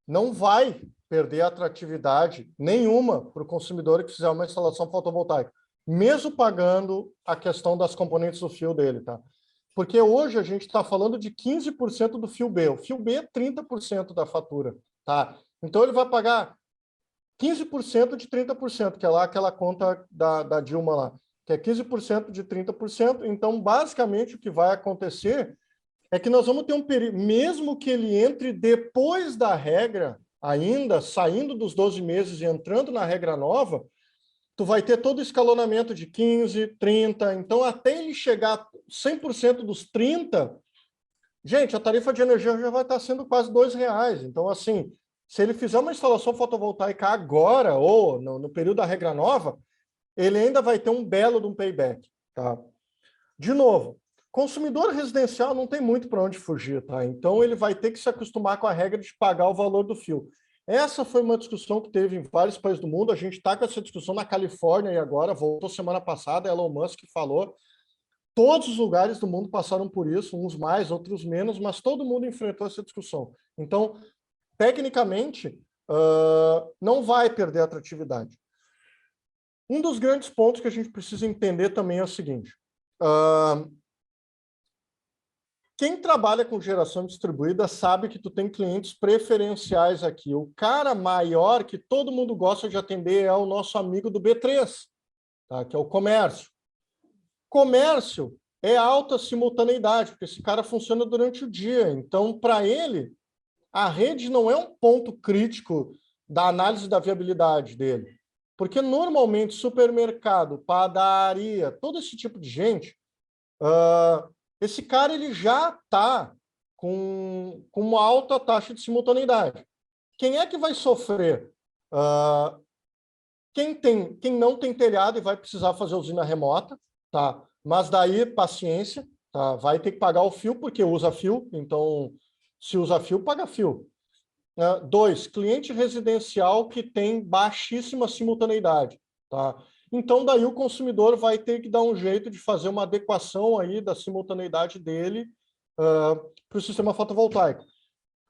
não vai perder atratividade nenhuma para o consumidor que fizer uma instalação fotovoltaica, mesmo pagando a questão das componentes do fio dele, tá? Porque hoje a gente está falando de 15% do fio B. O fio B é 30% da fatura, tá? Então ele vai pagar 15% de 30%, que é lá aquela conta da Dilma lá, que é 15% de 30%. Então, basicamente, o que vai acontecer é que nós vamos ter um período, mesmo que ele entre depois da regra, ainda saindo dos 12 meses e entrando na regra nova, tu vai ter todo o escalonamento de 15, 30, então até ele chegar 100% dos 30, gente, a tarifa de energia já vai estar sendo quase R$2. Então, assim, se ele fizer uma instalação fotovoltaica agora, ou no período da regra nova, ele ainda vai ter um belo de um payback, tá? De novo, consumidor residencial não tem muito para onde fugir, tá? Então, ele vai ter que se acostumar com a regra de pagar o valor do fio. Essa foi uma discussão que teve em vários países do mundo. A gente está com essa discussão na Califórnia e agora, voltou semana passada, Elon Musk falou. Todos os lugares do mundo passaram por isso, uns mais, outros menos, mas todo mundo enfrentou essa discussão. Então, tecnicamente, não vai perder a atratividade. Um dos grandes pontos que a gente precisa entender também é o seguinte. Quem trabalha com geração distribuída sabe que tu tem clientes preferenciais aqui. O cara maior que todo mundo gosta de atender é o nosso amigo do B3, tá? Que é o comércio. Comércio é alta simultaneidade, porque esse cara funciona durante o dia. Então, para ele, a rede não é um ponto crítico da análise da viabilidade dele. Porque, normalmente, supermercado, padaria, todo esse tipo de gente, esse cara ele já está com uma alta taxa de simultaneidade. Quem é que vai sofrer? Quem não tem telhado e vai precisar fazer usina remota, tá? Mas daí, paciência, tá? Vai ter que pagar o fio, porque usa fio, então, se usa fio, paga fio. 2, cliente residencial que tem baixíssima simultaneidade, tá? Então, daí o consumidor vai ter que dar um jeito de fazer uma adequação aí da simultaneidade dele para o sistema fotovoltaico.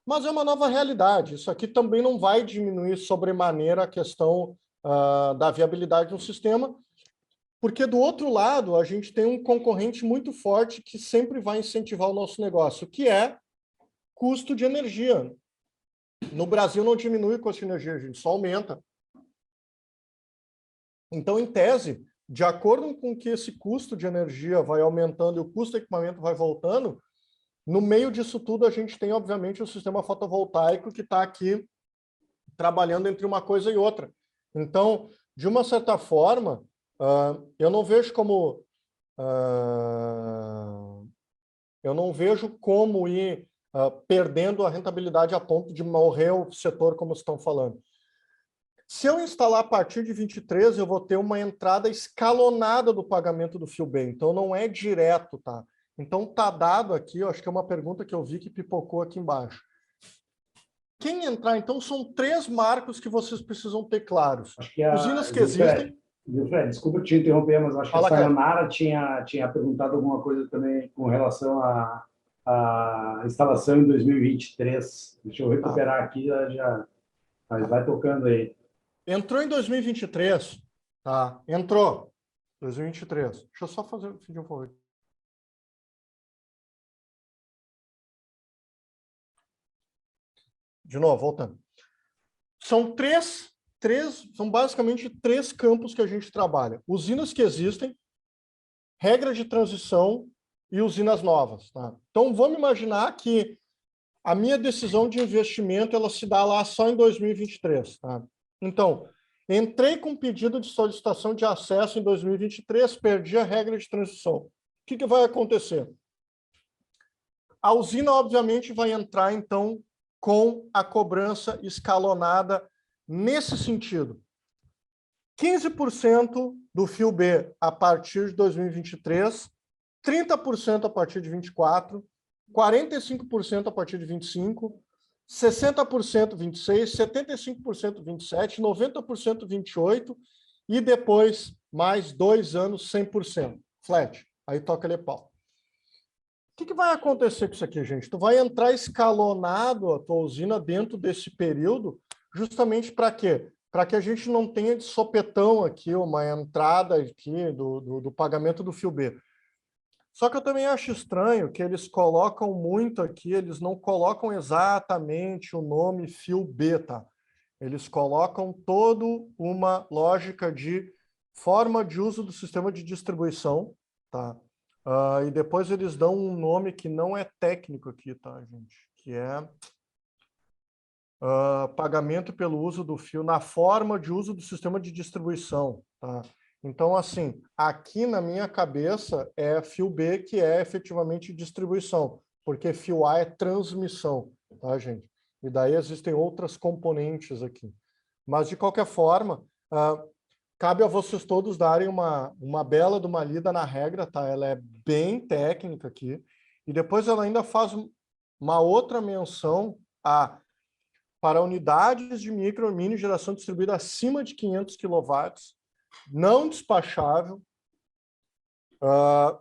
Mas é uma nova realidade. Isso aqui também não vai diminuir sobremaneira a questão da viabilidade do sistema, porque do outro lado a gente tem um concorrente muito forte que sempre vai incentivar o nosso negócio, que é custo de energia. No Brasil não diminui o custo de energia, a gente só aumenta. Então, em tese, de acordo com que esse custo de energia vai aumentando e o custo do equipamento vai voltando, no meio disso tudo a gente tem, obviamente, o sistema fotovoltaico que está aqui trabalhando entre uma coisa e outra. Então, de uma certa forma, eu não vejo como ir perdendo a rentabilidade a ponto de morrer o setor, como estão falando. Se eu instalar a partir de 23, eu vou ter uma entrada escalonada do pagamento do fio B, então não é direto, tá? Então tá dado aqui, eu acho que é uma pergunta que eu vi que pipocou aqui embaixo. Quem entrar, então, são 3 marcos que vocês precisam ter claros. Acho que usinas que existem... Fred, desculpa te interromper, mas acho que a Sayonara tinha perguntado alguma coisa também com relação à instalação em 2023. Deixa eu recuperar aqui, mas vai tocando aí. Entrou em 2023, tá? Entrou. 2023. Deixa eu só pedir um favor. De novo, voltando. São são basicamente 3 campos que a gente trabalha. Usinas que existem, regra de transição e usinas novas, tá? Então, vamos imaginar que a minha decisão de investimento ela se dá lá só em 2023, tá? Então, Entrei com pedido de solicitação de acesso em 2023, perdi a regra de transição. O que vai acontecer? A usina, obviamente, vai entrar, então, com a cobrança escalonada nesse sentido. 15% do fio B a partir de 2023, 30% a partir de 24, 45% a partir de 25, 60% 26, 75% 27, 90% 28 e depois mais 2 anos 100%. Flat. Aí toca-lhe pau. O que vai acontecer com isso aqui, gente? Tu vai entrar escalonado a tua usina dentro desse período, justamente para quê? Para que a gente não tenha de sopetão aqui uma entrada aqui do pagamento do fio B. Só que eu também acho estranho que eles colocam muito aqui, eles não colocam exatamente o nome fio B, tá? Eles colocam toda uma lógica de forma de uso do sistema de distribuição, tá? E depois eles dão um nome que não é técnico aqui, tá, gente? Que é pagamento pelo uso do fio na forma de uso do sistema de distribuição, tá? Então, assim, aqui na minha cabeça é fio B que é efetivamente distribuição, porque fio A é transmissão, tá, gente? E daí existem outras componentes aqui. Mas, de qualquer forma, cabe a vocês todos darem uma bela de uma lida na regra, tá? Ela é bem técnica aqui. E depois ela ainda faz uma outra menção para unidades de micro e mini geração distribuída acima de 500 kW, não despachável,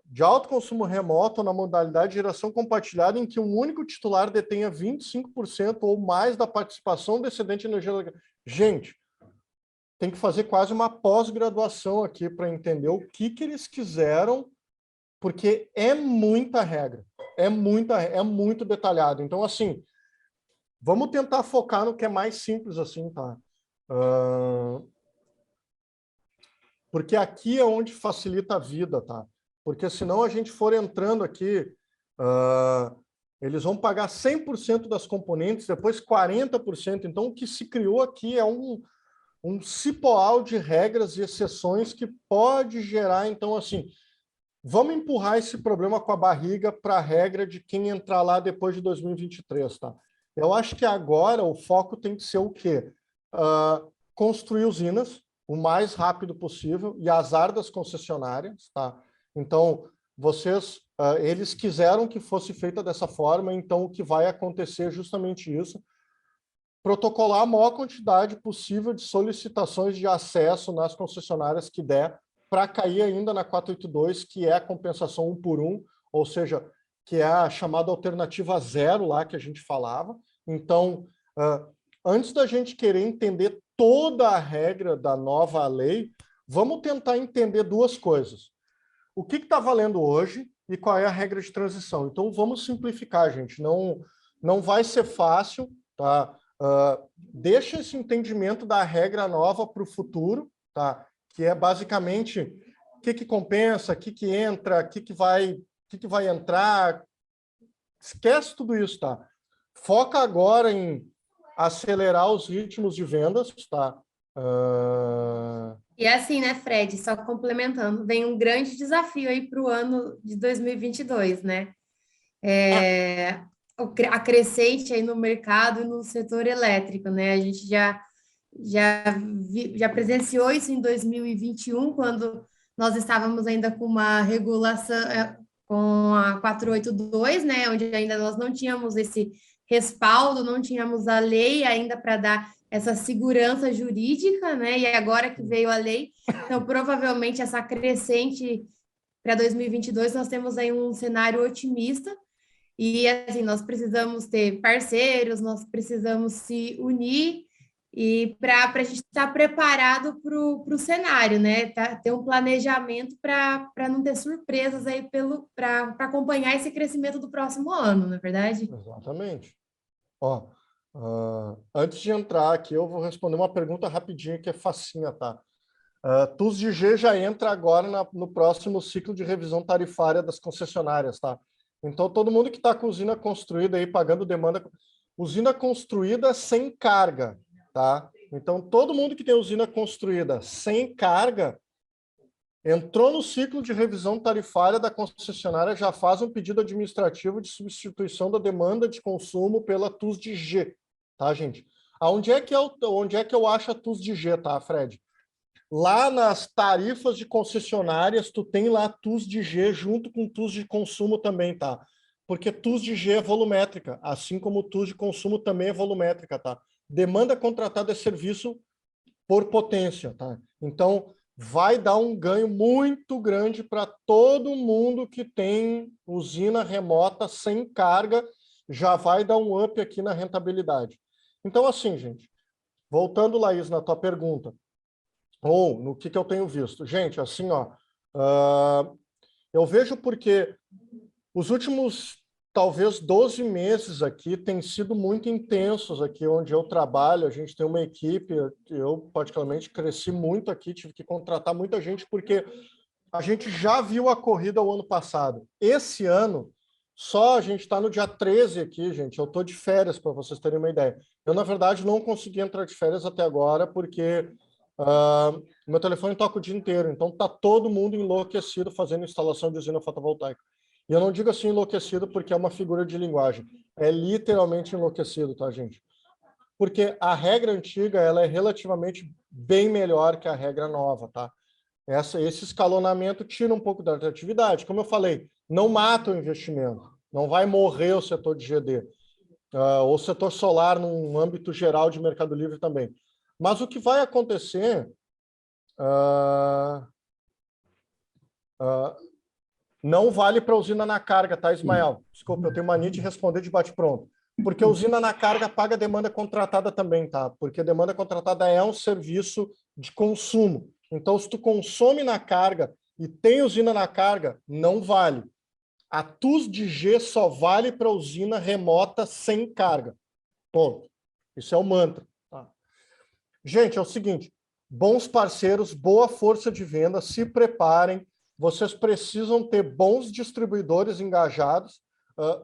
de alto consumo remoto na modalidade de geração compartilhada em que um único titular detenha 25% ou mais da participação do excedente de energia elétrica. Gente, tem que fazer quase uma pós-graduação aqui para entender o que eles quiseram, porque é muita regra, é muito detalhado. Então, assim, vamos tentar focar no que é mais simples, assim, tá? Porque aqui é onde facilita a vida, tá? Porque senão a gente for entrando aqui, eles vão pagar 100% das componentes, depois 40%. Então, o que se criou aqui é um cipoal de regras e exceções que pode gerar, então, assim, vamos empurrar esse problema com a barriga para a regra de quem entrar lá depois de 2023, tá? Eu acho que agora o foco tem que ser o quê? Construir usinas o mais rápido possível e azar das concessionárias, tá? Então, eles quiseram que fosse feita dessa forma, então o que vai acontecer é justamente isso. Protocolar a maior quantidade possível de solicitações de acesso nas concessionárias que der, para cair ainda na 482, que é a compensação 1 por 1, ou seja, que é a chamada alternativa zero lá que a gente falava. Então, antes da gente querer entender toda a regra da nova lei, vamos tentar entender duas coisas. O que está valendo hoje e qual é a regra de transição. Então, vamos simplificar, gente. Não vai ser fácil, tá? Deixa esse entendimento da regra nova para o futuro, tá? Que é basicamente o que compensa, o que entra, o que vai entrar. Esquece tudo isso, tá? Foca agora em acelerar os ritmos de vendas, tá? E assim, né, Fred, só complementando, vem um grande desafio aí para o ano de 2022, né? A crescente aí no mercado e no setor elétrico, né? A gente já presenciou isso em 2021, quando nós estávamos ainda com uma regulação, com a 482, né? Onde ainda nós não tínhamos esse respaldo, não tínhamos a lei ainda para dar essa segurança jurídica, né? E agora que veio a lei, então provavelmente essa crescente para 2022 nós temos aí um cenário otimista. E assim, nós precisamos ter parceiros, nós precisamos se unir e para a gente estar preparado para o cenário, né? Ter um planejamento para não ter surpresas aí para acompanhar esse crescimento do próximo ano, não é verdade? Exatamente. Ó, antes de entrar aqui, eu vou responder uma pergunta rapidinha que é facinha, tá? TUS de G já entra agora no próximo ciclo de revisão tarifária das concessionárias, tá? Então, todo mundo que está com usina construída aí, pagando demanda, usina construída sem carga, tá? Então, todo mundo que tem usina construída sem carga entrou no ciclo de revisão tarifária da concessionária, já faz um pedido administrativo de substituição da demanda de consumo pela TUS de G, tá, gente? Onde é que eu acho a TUS de G, tá, Fred? Lá nas tarifas de concessionárias, tu tem lá TUS de G junto com TUS de consumo também, tá? Porque TUS de G é volumétrica, assim como TUS de consumo também é volumétrica, tá? Demanda contratada é serviço por potência, tá? Então, vai dar um ganho muito grande para todo mundo que tem usina remota sem carga, já vai dar um up aqui na rentabilidade. Então, assim, gente, voltando, Laís, na tua pergunta, ou no que eu tenho visto. Gente, assim, ó, eu vejo porque os últimos, talvez, 12 meses aqui têm sido muito intensos aqui onde eu trabalho. A gente tem uma equipe, eu particularmente cresci muito aqui, tive que contratar muita gente porque a gente já viu a corrida o ano passado. Esse ano, só a gente está no dia 13 aqui, gente. Eu estou de férias, para vocês terem uma ideia. Eu, na verdade, não consegui entrar de férias até agora porque meu telefone toca o dia inteiro. Então, está todo mundo enlouquecido fazendo instalação de usina fotovoltaica. E eu não digo assim enlouquecido porque é uma figura de linguagem. É literalmente enlouquecido, tá, gente? Porque a regra antiga ela é relativamente bem melhor que a regra nova, tá? Esse escalonamento tira um pouco da atratividade. Como eu falei, não mata o investimento. Não vai morrer o setor de GD. Ou o setor solar num âmbito geral de Mercado Livre também. Mas o que vai acontecer... não vale para usina na carga, tá, Ismael? Desculpa, eu tenho mania de responder de bate-pronto. Porque a usina na carga paga demanda contratada também, tá? Porque demanda contratada é um serviço de consumo. Então, se tu consome na carga e tem usina na carga, não vale. A TUS de G só vale para usina remota sem carga. Ponto. Isso é o mantra. Tá? Gente, é o seguinte, bons parceiros, boa força de venda, se preparem. Vocês precisam ter bons distribuidores engajados,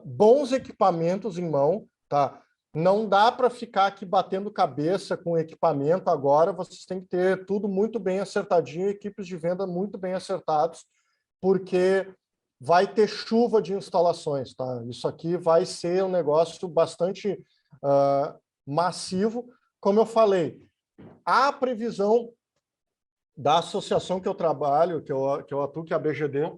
bons equipamentos em mão, tá? Não dá para ficar aqui batendo cabeça com equipamento agora, vocês têm que ter tudo muito bem acertadinho, equipes de venda muito bem acertados, porque vai ter chuva de instalações, tá? Isso aqui vai ser um negócio bastante massivo. Como eu falei, a previsão da associação que eu trabalho, que eu atuo, que é a BGD,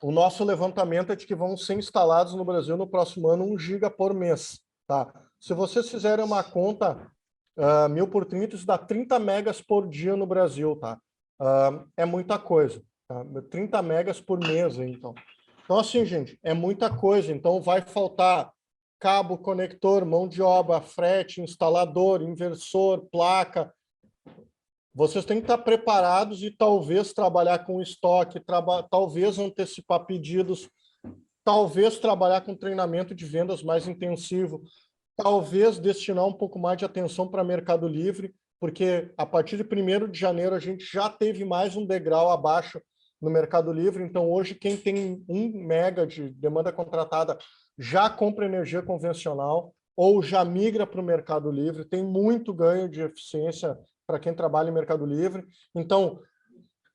o nosso levantamento é de que vão ser instalados no Brasil no próximo ano 1 giga por mês. Tá? Se vocês fizerem uma conta 1000 por 30, isso dá 30 megas por dia no Brasil. Tá? É muita coisa. Tá? 30 megas por mês. Então, assim, gente, é muita coisa. Então, vai faltar cabo, conector, mão de obra, frete, instalador, inversor, placa. Vocês têm que estar preparados e talvez trabalhar com estoque, talvez antecipar pedidos, talvez trabalhar com treinamento de vendas mais intensivo, talvez destinar um pouco mais de atenção para Mercado Livre, porque a partir de 1º de janeiro a gente já teve mais um degrau abaixo no Mercado Livre, então hoje quem tem 1 mega de demanda contratada já compra energia convencional ou já migra para o Mercado Livre, tem muito ganho de eficiência para quem trabalha em Mercado Livre. Então,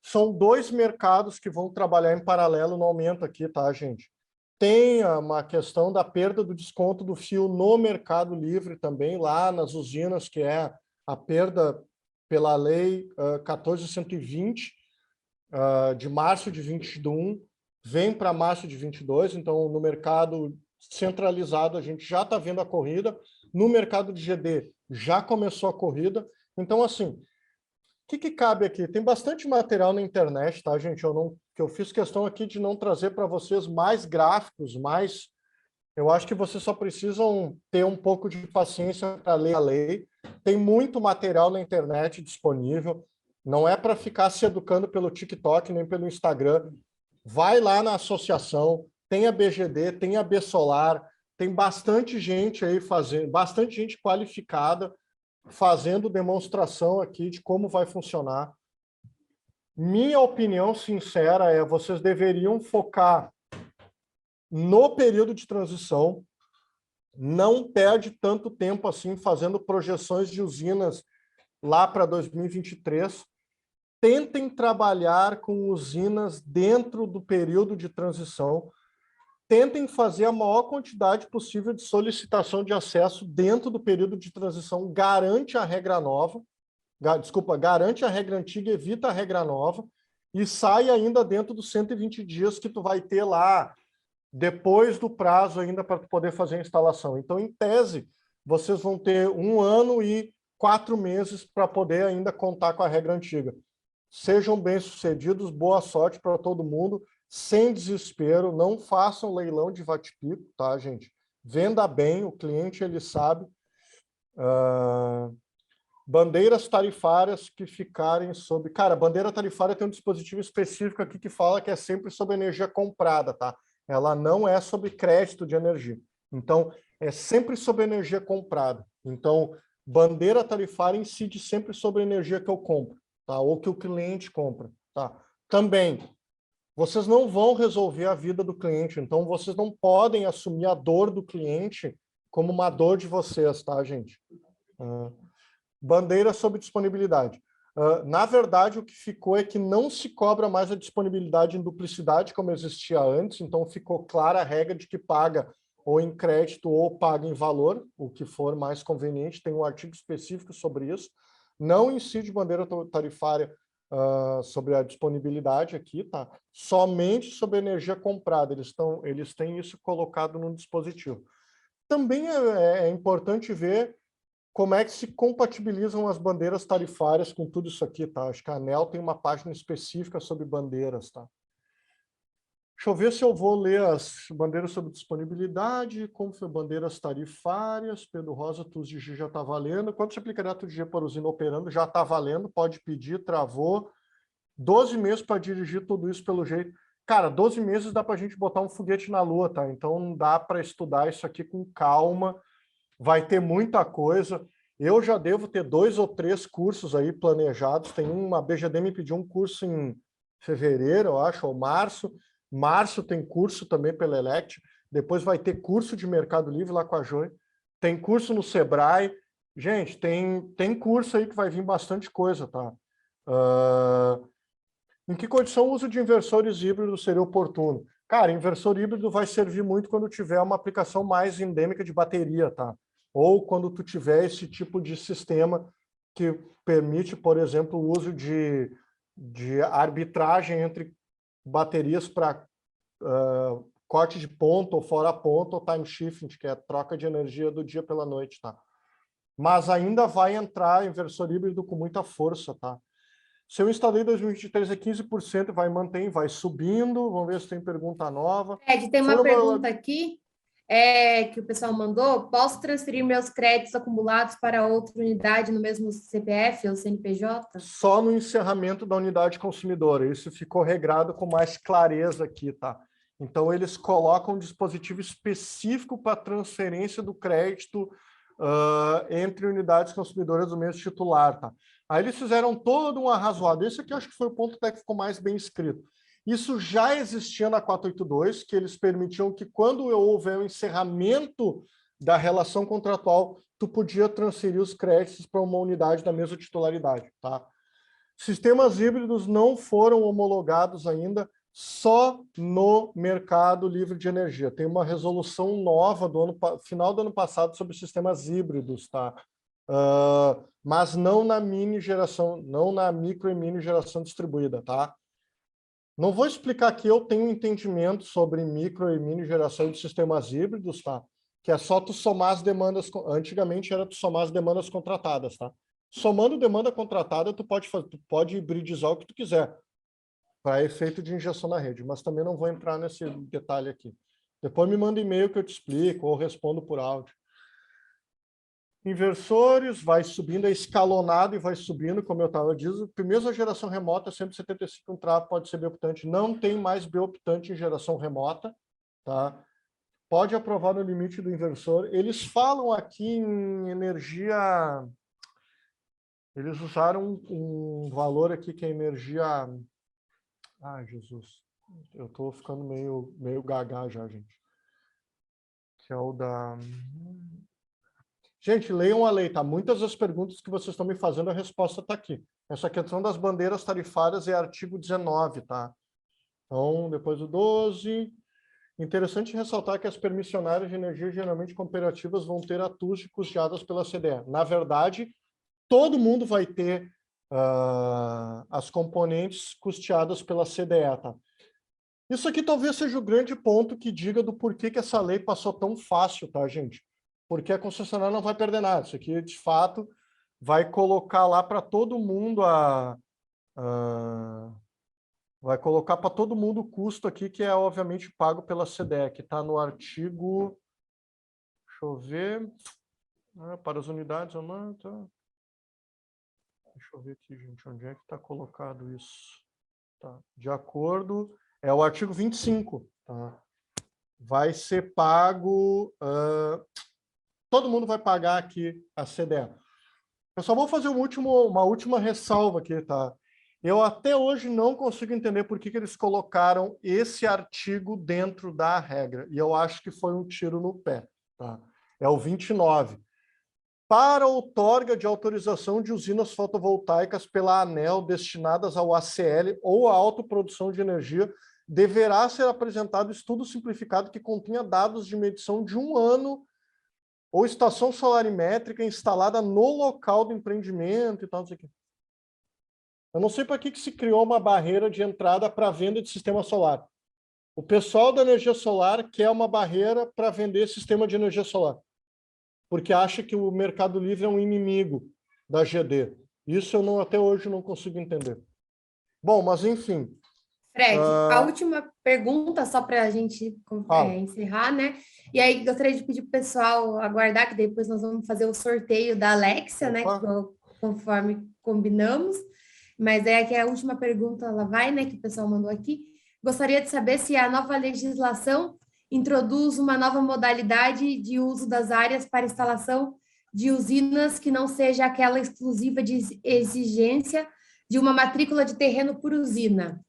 são 2 mercados que vão trabalhar em paralelo no aumento aqui, tá, gente? Tem uma questão da perda do desconto do fio no Mercado Livre também, lá nas usinas, que é a perda pela lei 14.120, de março de 21, vem para março de 22, então no mercado centralizado a gente já está vendo a corrida, no mercado de GD já começou a corrida. Então, assim, o que cabe aqui? Tem bastante material na internet, tá, gente? Eu fiz questão aqui de não trazer para vocês mais gráficos, mas eu acho que vocês só precisam ter um pouco de paciência para ler a lei. Tem muito material na internet disponível. Não é para ficar se educando pelo TikTok nem pelo Instagram. Vai lá na associação, tem a BGD, tem a B-Solar, tem bastante gente aí fazendo, bastante gente qualificada, fazendo demonstração aqui de como vai funcionar. Minha opinião sincera é vocês deveriam focar no período de transição. não perde tanto tempo assim fazendo projeções de usinas lá para 2023. Tentem trabalhar com usinas dentro do período de transição. Tentem fazer a maior quantidade possível de solicitação de acesso dentro do período de transição. Garante a regra nova, garante a regra antiga, evita a regra nova e sai ainda dentro dos 120 dias que tu vai ter lá, depois do prazo ainda para poder fazer a instalação. Então, em tese, vocês vão ter 1 ano e 4 meses para poder ainda contar com a regra antiga. Sejam bem-sucedidos, boa sorte para todo mundo, sem desespero, não façam leilão de vate-pico, tá, gente? Venda bem, o cliente ele sabe. Bandeiras tarifárias que ficarem sob... Cara, bandeira tarifária tem um dispositivo específico aqui que fala que é sempre sobre energia comprada, tá? Ela não é sobre crédito de energia. Então, é sempre sobre energia comprada. Então, bandeira tarifária incide sempre sobre a energia que eu compro, tá? Ou que o cliente compra, tá? Também, vocês não vão resolver a vida do cliente, então vocês não podem assumir a dor do cliente como uma dor de vocês, tá, gente? Bandeira sobre disponibilidade. Na verdade, o que ficou é que não se cobra mais a disponibilidade em duplicidade, como existia antes, então ficou clara a regra de que paga ou em crédito ou paga em valor, o que for mais conveniente, tem um artigo específico sobre isso. Não incide bandeira tarifária sobre a disponibilidade aqui, tá? Somente sobre a energia comprada, eles têm isso colocado no dispositivo. Também é importante ver como é que se compatibilizam as bandeiras tarifárias com tudo isso aqui, tá? Acho que a ANEEL tem uma página específica sobre bandeiras, tá? Deixa eu ver se eu vou ler as bandeiras sobre disponibilidade, como foi bandeiras tarifárias, Pedro Rosa, TUSDG já está valendo. Quanto se aplicaria a TUSDG para usina operando? Já está valendo, pode pedir, travou. 12 meses para dirigir tudo isso pelo jeito. Cara, 12 meses dá para a gente botar um foguete na Lua, tá? Então não dá para estudar isso aqui com calma. Vai ter muita coisa. Eu já devo ter 2 ou 3 cursos aí planejados. Tem uma, a BGD me pediu um curso em fevereiro, eu acho, ou março. Março tem curso também pela Elect. Depois vai ter curso de Mercado Livre lá com a Joy. Tem curso no Sebrae. Gente, tem curso aí que vai vir bastante coisa, tá? Em que condição o uso de inversores híbridos seria oportuno? Cara, inversor híbrido vai servir muito quando tiver uma aplicação mais endêmica de bateria, tá? Ou quando tu tiver esse tipo de sistema que permite, por exemplo, o uso de arbitragem entre baterias para corte de ponto ou fora ponto, ou time shifting, que é a troca de energia do dia pela noite, tá? Mas ainda vai entrar inversor híbrido com muita força, tá? Se eu instalei em 2023 é 15%, vai manter, vai subindo. Vamos ver se tem pergunta nova. Ed, tem uma pergunta aqui que o pessoal mandou. Posso transferir meus créditos acumulados para outra unidade no mesmo CPF ou CNPJ? Só no encerramento da unidade consumidora. Isso ficou regrado com mais clareza aqui, tá? Então, eles colocam um dispositivo específico para transferência do crédito entre unidades consumidoras do mesmo titular, tá? Aí eles fizeram todo um arrazoado. Esse aqui eu acho que foi o ponto até que ficou mais bem escrito. Isso já existia na 482, que eles permitiam que quando houver o encerramento da relação contratual, tu podia transferir os créditos para uma unidade da mesma titularidade, tá? Sistemas híbridos não foram homologados ainda, só no mercado livre de energia. Tem uma resolução nova do final do ano passado sobre sistemas híbridos, tá? Mas não na mini geração, não na micro e mini geração distribuída, tá? Não vou explicar aqui, eu tenho um entendimento sobre micro e mini geração de sistemas híbridos, tá? Que é só tu somar as demandas, antigamente era tu somar as demandas contratadas, tá? Somando demanda contratada, tu pode hibridizar o que tu quiser, para efeito de injeção na rede, mas também não vou entrar nesse detalhe aqui. Depois me manda e-mail que eu te explico, ou respondo por áudio. Inversores, vai subindo, é escalonado e vai subindo, como eu estava dizendo. Primeiro, a geração remota, 175 um trapo, pode ser bioptante. Não tem mais bioptante em geração remota, tá? Pode aprovar no limite do inversor. Eles falam aqui em energia... Eles usaram um valor aqui que é energia... Ah, Jesus. Eu estou ficando meio gaga já, gente. que é o da... Gente, leiam a lei, tá? Muitas das perguntas que vocês estão me fazendo, a resposta está aqui. Essa questão das bandeiras tarifárias é artigo 19, tá? Então, depois do 12... Interessante ressaltar que as permissionárias de energia, geralmente cooperativas, vão ter atus custeadas pela CDE. Na verdade, todo mundo vai ter as componentes custeadas pela CDE, tá? Isso aqui talvez seja o grande ponto que diga do porquê que essa lei passou tão fácil, tá, gente? Porque a concessionária não vai perder nada. Isso aqui, de fato, vai colocar lá para todo mundo vai colocar para todo mundo o custo aqui, que é obviamente pago pela CDE, que está no artigo... Deixa eu ver... para as unidades, tá. Deixa eu ver aqui, gente, onde é que está colocado isso. Tá. De acordo... É o artigo 25. Tá? Vai ser pago... todo mundo vai pagar aqui a CDE. Eu só vou fazer uma última ressalva aqui, tá? Eu até hoje não consigo entender por que eles colocaram esse artigo dentro da regra. E eu acho que foi um tiro no pé. Tá? É o 29. Para outorga de autorização de usinas fotovoltaicas pela ANEEL destinadas ao ACL ou à autoprodução de energia, deverá ser apresentado estudo simplificado que contenha dados de medição de 1 ano ou estação solarimétrica instalada no local do empreendimento e tal, não sei o quê. Eu não sei para que se criou uma barreira de entrada para venda de sistema solar. O pessoal da energia solar quer uma barreira para vender sistema de energia solar, porque acha que o Mercado Livre é um inimigo da GD. Isso eu até hoje não consigo entender. Bom, mas enfim. Fred, a última pergunta, só para a gente encerrar, né? E aí, gostaria de pedir para o pessoal aguardar, que depois nós vamos fazer o sorteio da Alexia, né? Conforme combinamos. Mas é que a última pergunta, ela vai, né? Que o pessoal mandou aqui. Gostaria de saber se a nova legislação introduz uma nova modalidade de uso das áreas para instalação de usinas que não seja aquela exclusiva de exigência de uma matrícula de terreno por usina.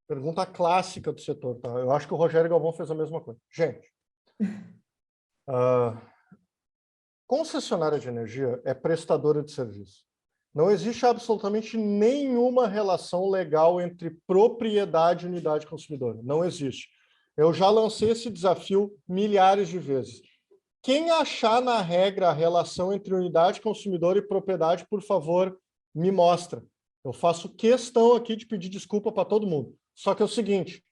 Pergunta clássica do setor, tá? Eu acho que o Rogério Galvão fez a mesma coisa. Gente, concessionária de energia é prestadora de serviço. Não existe absolutamente nenhuma relação legal entre propriedade e unidade consumidora. Não existe. Eu já lancei esse desafio milhares de vezes. Quem achar na regra a relação entre unidade consumidora e propriedade, por favor, me mostra. Eu faço questão aqui de pedir desculpa para todo mundo. Só que é o seguinte,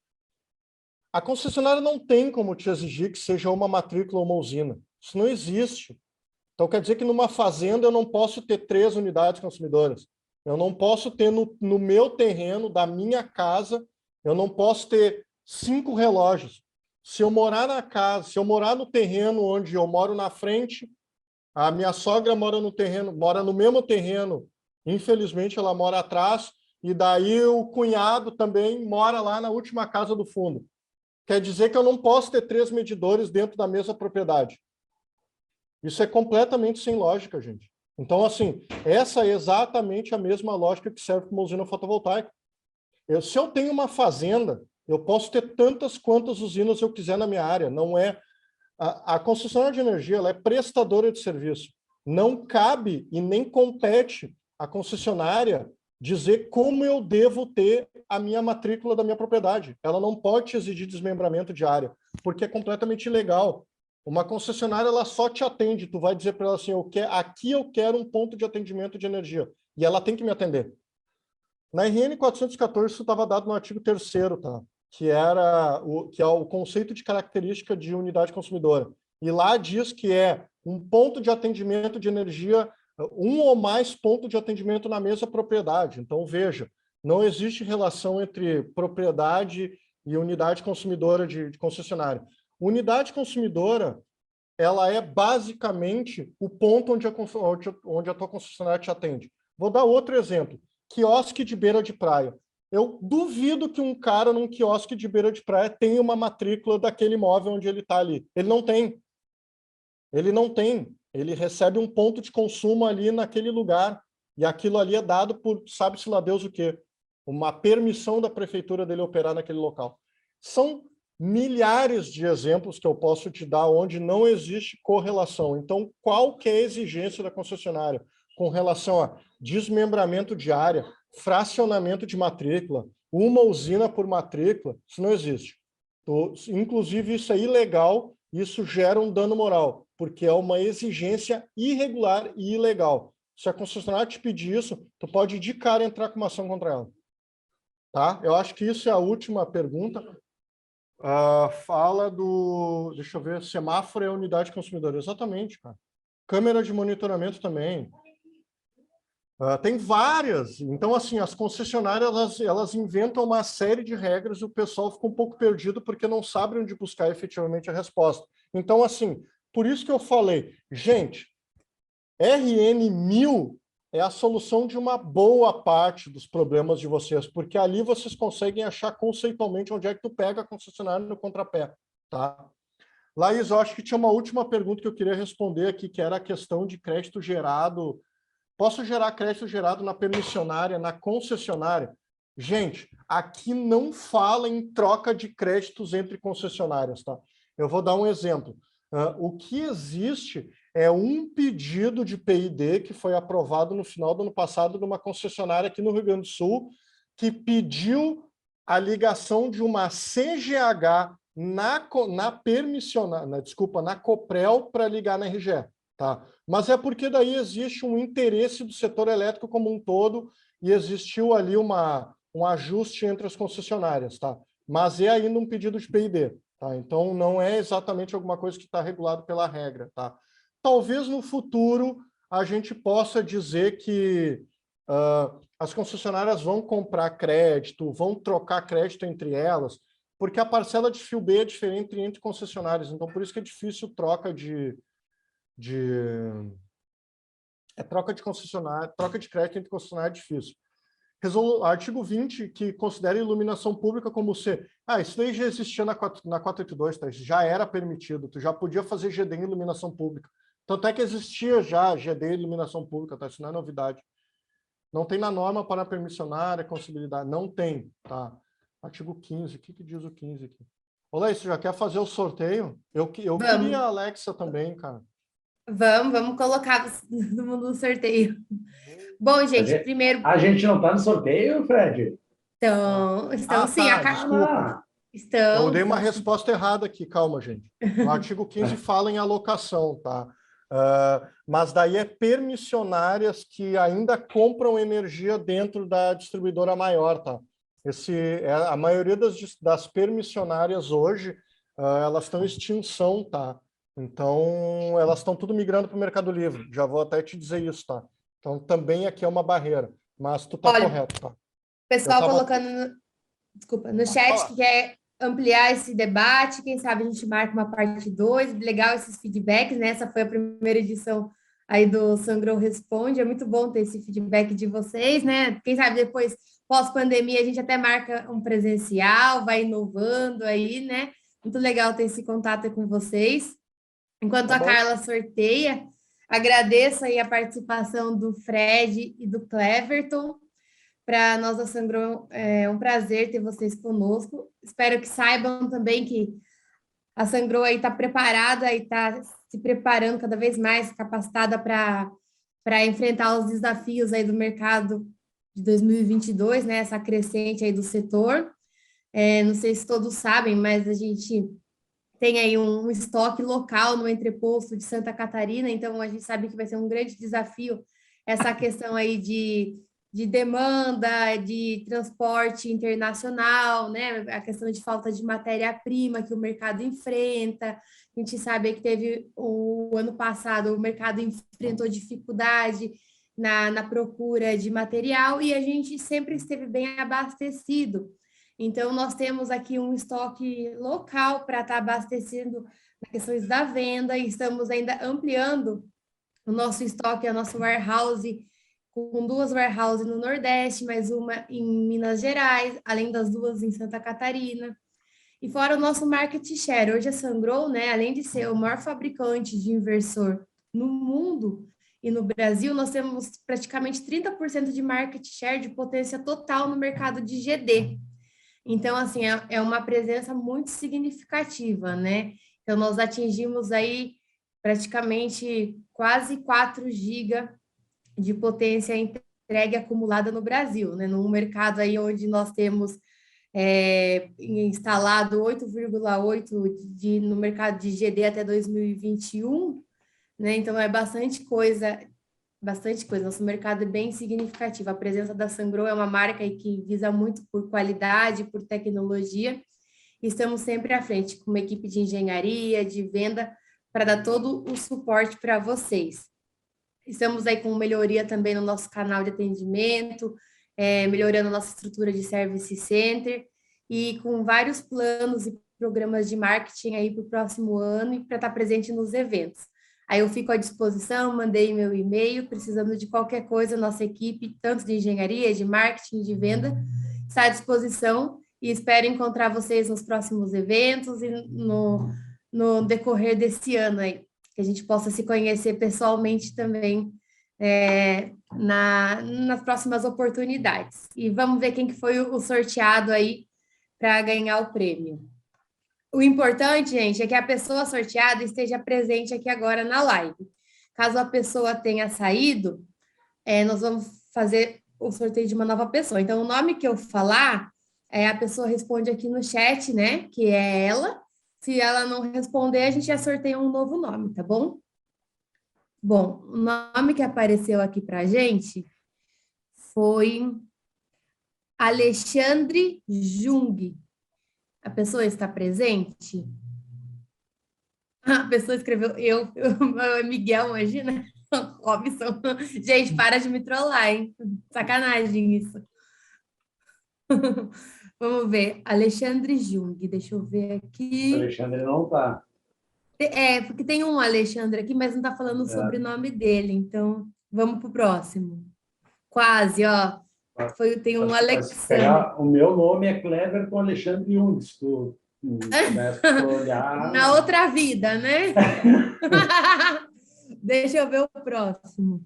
a concessionária não tem como te exigir que seja uma matrícula ou uma usina. Isso não existe. Então, quer dizer que numa fazenda eu não posso ter 3 unidades consumidoras. Eu não posso ter no meu terreno, da minha casa, eu não posso ter 5 relógios. Se eu morar na casa, se eu morar no terreno onde eu moro na frente, a minha sogra mora no mesmo terreno, infelizmente ela mora atrás, e daí o cunhado também mora lá na última casa do fundo. Quer dizer que eu não posso ter 3 medidores dentro da mesma propriedade. Isso é completamente sem lógica, gente. Então, assim, essa é exatamente a mesma lógica que serve para uma usina fotovoltaica. Se eu tenho uma fazenda, eu posso ter tantas quantas usinas eu quiser na minha área. Não é... A concessionária de energia, ela é prestadora de serviço. Não cabe e nem compete à concessionária dizer como eu devo ter a minha matrícula da minha propriedade. Ela não pode exigir desmembramento de área, porque é completamente ilegal. Uma concessionária, ela só te atende. Tu vai dizer para ela assim, aqui eu quero um ponto de atendimento de energia. E ela tem que me atender. Na RN 414, isso estava dado no artigo 3º, tá? Que é o conceito de característica de unidade consumidora. E lá diz que é um ponto de atendimento de energia, um ou mais pontos de atendimento na mesma propriedade. Então, veja, não existe relação entre propriedade e unidade consumidora de concessionária. Unidade consumidora, ela é basicamente o ponto onde a tua concessionária te atende. Vou dar outro exemplo. Quiosque de beira de praia. Eu duvido que um cara num quiosque de beira de praia tenha uma matrícula daquele imóvel onde ele está ali. Ele não tem. Ele não tem. Ele recebe um ponto de consumo ali naquele lugar. E aquilo ali é dado por, sabe-se lá Deus o quê? Uma permissão da prefeitura dele operar naquele local. São milhares de exemplos que eu posso te dar onde não existe correlação. Então, qual que é a exigência da concessionária com relação a desmembramento de área, fracionamento de matrícula, uma usina por matrícula? Isso não existe. Inclusive, isso é ilegal, isso gera um dano moral, porque é uma exigência irregular e ilegal. Se a concessionária te pedir isso, tu pode de cara entrar com uma ação contra ela. Tá? Eu acho que isso é a última pergunta. Fala do... Deixa eu ver, semáforo é unidade consumidora. Exatamente, cara. Câmera de monitoramento também. Tem várias. Então, assim, as concessionárias, elas inventam uma série de regras e o pessoal fica um pouco perdido porque não sabe onde buscar efetivamente a resposta. Então, assim, por isso que eu falei, gente, RN 1000 é a solução de uma boa parte dos problemas de vocês, porque ali vocês conseguem achar conceitualmente onde é que tu pega a concessionária no contrapé, tá? Laís, eu acho que tinha uma última pergunta que eu queria responder aqui, que era a questão de crédito gerado. Posso gerar crédito gerado na permissionária, na concessionária? Gente, aqui não fala em troca de créditos entre concessionárias, tá? Eu vou dar um exemplo. O que existe é um pedido de PID que foi aprovado no final do ano passado numa concessionária aqui no Rio Grande do Sul, que pediu a ligação de uma CGH na permissionária, desculpa, na Coprel para ligar na RGE. Tá? Mas é porque daí existe um interesse do setor elétrico como um todo e existiu ali um ajuste entre as concessionárias. Tá? Mas é ainda um pedido de PID. Tá? Então, não é exatamente alguma coisa que está regulado pela regra. Tá? Talvez no futuro a gente possa dizer que as concessionárias vão comprar crédito, vão trocar crédito entre elas, porque a parcela de fio B é diferente entre concessionárias. Então, por isso que é difícil troca troca de concessionária, troca de crédito entre concessionária é difícil. Artigo 20, que considera iluminação pública como ser... isso daí já existia na 482, tá? Já era permitido, tu já podia fazer GD em iluminação pública. Tanto é que existia já GD em iluminação pública, tá? Isso não é novidade. Não tem na norma para permissionária, concessibilidade, não tem, tá? Artigo 15, o que diz o 15 aqui? Olá, você já quer fazer o sorteio? Eu queria a Alexa também, cara. Vamos colocar todo mundo no sorteio. Bom, gente, primeiro... A gente não está no sorteio, Fred? Estão sim. Tá, desculpa. Estão. Eu dei uma resposta errada aqui, calma, gente. O artigo 15 fala em alocação, tá? Mas daí é permissionárias que ainda compram energia dentro da distribuidora maior, tá? A maioria das permissionárias hoje, elas estão em extinção, tá? Então, elas estão tudo migrando para o Mercado Livre. Já vou até te dizer isso, tá? Então, também aqui é uma barreira. Mas tu tá correto, tá? Pessoal colocando no chat que quer ampliar esse debate, quem sabe a gente marca uma parte 2, legal esses feedbacks, né? Essa foi a primeira edição aí do Sangrou Responde, é muito bom ter esse feedback de vocês, né? Quem sabe depois, pós-pandemia, a gente até marca um presencial, vai inovando aí, né? Muito legal ter esse contato com vocês. Enquanto a Carla sorteia, agradeço aí a participação do Fred e do Cleverton. Para nós da Sangrou é um prazer ter vocês conosco. Espero que saibam também que a Sangrou aí está preparada e está se preparando cada vez mais, capacitada para enfrentar os desafios aí do mercado de 2022, né? Essa crescente aí do setor. Não sei se todos sabem, mas a gente tem aí um estoque local no entreposto de Santa Catarina, então a gente sabe que vai ser um grande desafio essa questão aí de demanda, de transporte internacional, né? A questão de falta de matéria-prima que o mercado enfrenta. A gente sabe que teve o ano passado, o mercado enfrentou dificuldade na procura de material e a gente sempre esteve bem abastecido. Então, nós temos aqui um estoque local para estar abastecendo nas questões da venda e estamos ainda ampliando o nosso estoque, a nossa warehouse, com 2 warehouses no Nordeste, mais uma em Minas Gerais, além das 2 em Santa Catarina. E fora o nosso market share, hoje a Sangrou, né, além de ser o maior fabricante de inversor no mundo e no Brasil, nós temos praticamente 30% de market share de potência total no mercado de GD. Então, assim, é uma presença muito significativa, né? Então, nós atingimos aí praticamente quase 4 GB de potência entregue acumulada no Brasil, né? Num mercado aí onde nós temos instalado 8,8 no mercado de GD até 2021, né? Então é bastante coisa, bastante coisa. Nosso mercado é bem significativo. A presença da Sungrow é uma marca aí que visa muito por qualidade, por tecnologia. Estamos sempre à frente com uma equipe de engenharia, de venda, para dar todo o suporte para vocês. Estamos aí com melhoria também no nosso canal de atendimento, melhorando a nossa estrutura de service center e com vários planos e programas de marketing aí para o próximo ano e para estar presente nos eventos. Aí eu fico à disposição, mandei meu e-mail, precisando de qualquer coisa, nossa equipe, tanto de engenharia, de marketing, de venda, está à disposição e espero encontrar vocês nos próximos eventos e no decorrer desse ano aí, que a gente possa se conhecer pessoalmente também nas próximas oportunidades. E vamos ver quem que foi o sorteado aí para ganhar o prêmio. O importante, gente, é que a pessoa sorteada esteja presente aqui agora na live. Caso a pessoa tenha saído, nós vamos fazer o sorteio de uma nova pessoa. Então, o nome que eu falar, a pessoa responde aqui no chat, né? Que é ela. Se ela não responder, a gente já sorteia um novo nome, tá bom? Bom, o nome que apareceu aqui para a gente foi Alexandre Jung. A pessoa está presente? A pessoa escreveu Miguel, imagina? Robson. Gente, para de me trollar, hein? Sacanagem isso. Vamos ver. Alexandre Jung, deixa eu ver aqui. O Alexandre não está. Porque tem um Alexandre aqui, mas não está falando o sobrenome dele, então vamos para o próximo. Quase, ó. Tem um Alexandre. O meu nome é Cleverton Alexandre Jung. Se tu começa a olhar... Na outra vida, né? Deixa eu ver o próximo.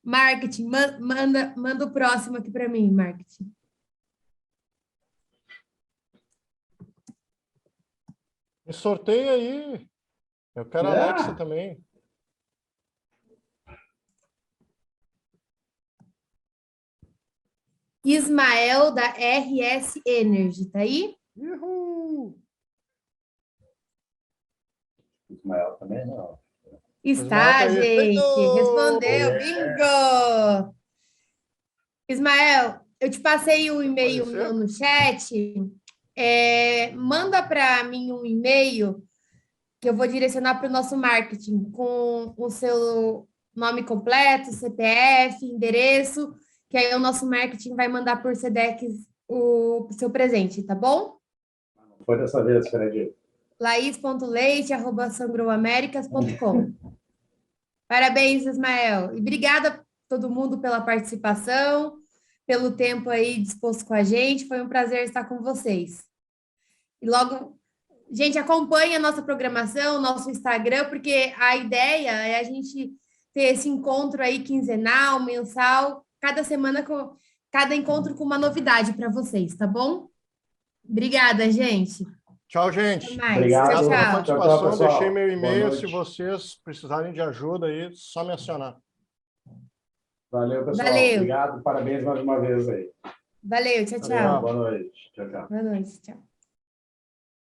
Marketing, manda o próximo aqui para mim, marketing. Me sorteia aí. Eu quero a Alexa também. Ismael, da RS Energy, tá aí? Uhul. Ismael também não. Está, gente. Respondeu. Bingo! Ismael, eu te passei o e-mail meu no chat. Manda para mim um e-mail que eu vou direcionar para o nosso marketing com o seu nome completo, CPF, endereço, que aí o nosso marketing vai mandar por Sedex o seu presente, tá bom? Foi dessa vez, Fred. laís.leite@sangroamericas.com. Parabéns, Ismael. E obrigada a todo mundo pela participação, pelo tempo aí disposto com a gente. Foi um prazer estar com vocês. E logo, gente, acompanhe a nossa programação, nosso Instagram, porque a ideia é a gente ter esse encontro aí quinzenal, mensal, cada semana cada encontro com uma novidade para vocês, tá bom? Obrigada, gente. Tchau, gente. Até mais. Obrigado Tchau, pela tchau. participação. Tchau, Deixei meu e-mail. Se noite. vocês precisarem de ajuda aí, só me acionar. Valeu, pessoal. Valeu. Obrigado. Parabéns mais uma vez aí. Valeu, tchau, tchau. Valeu, boa noite. Tchau, tchau. Boa noite, tchau.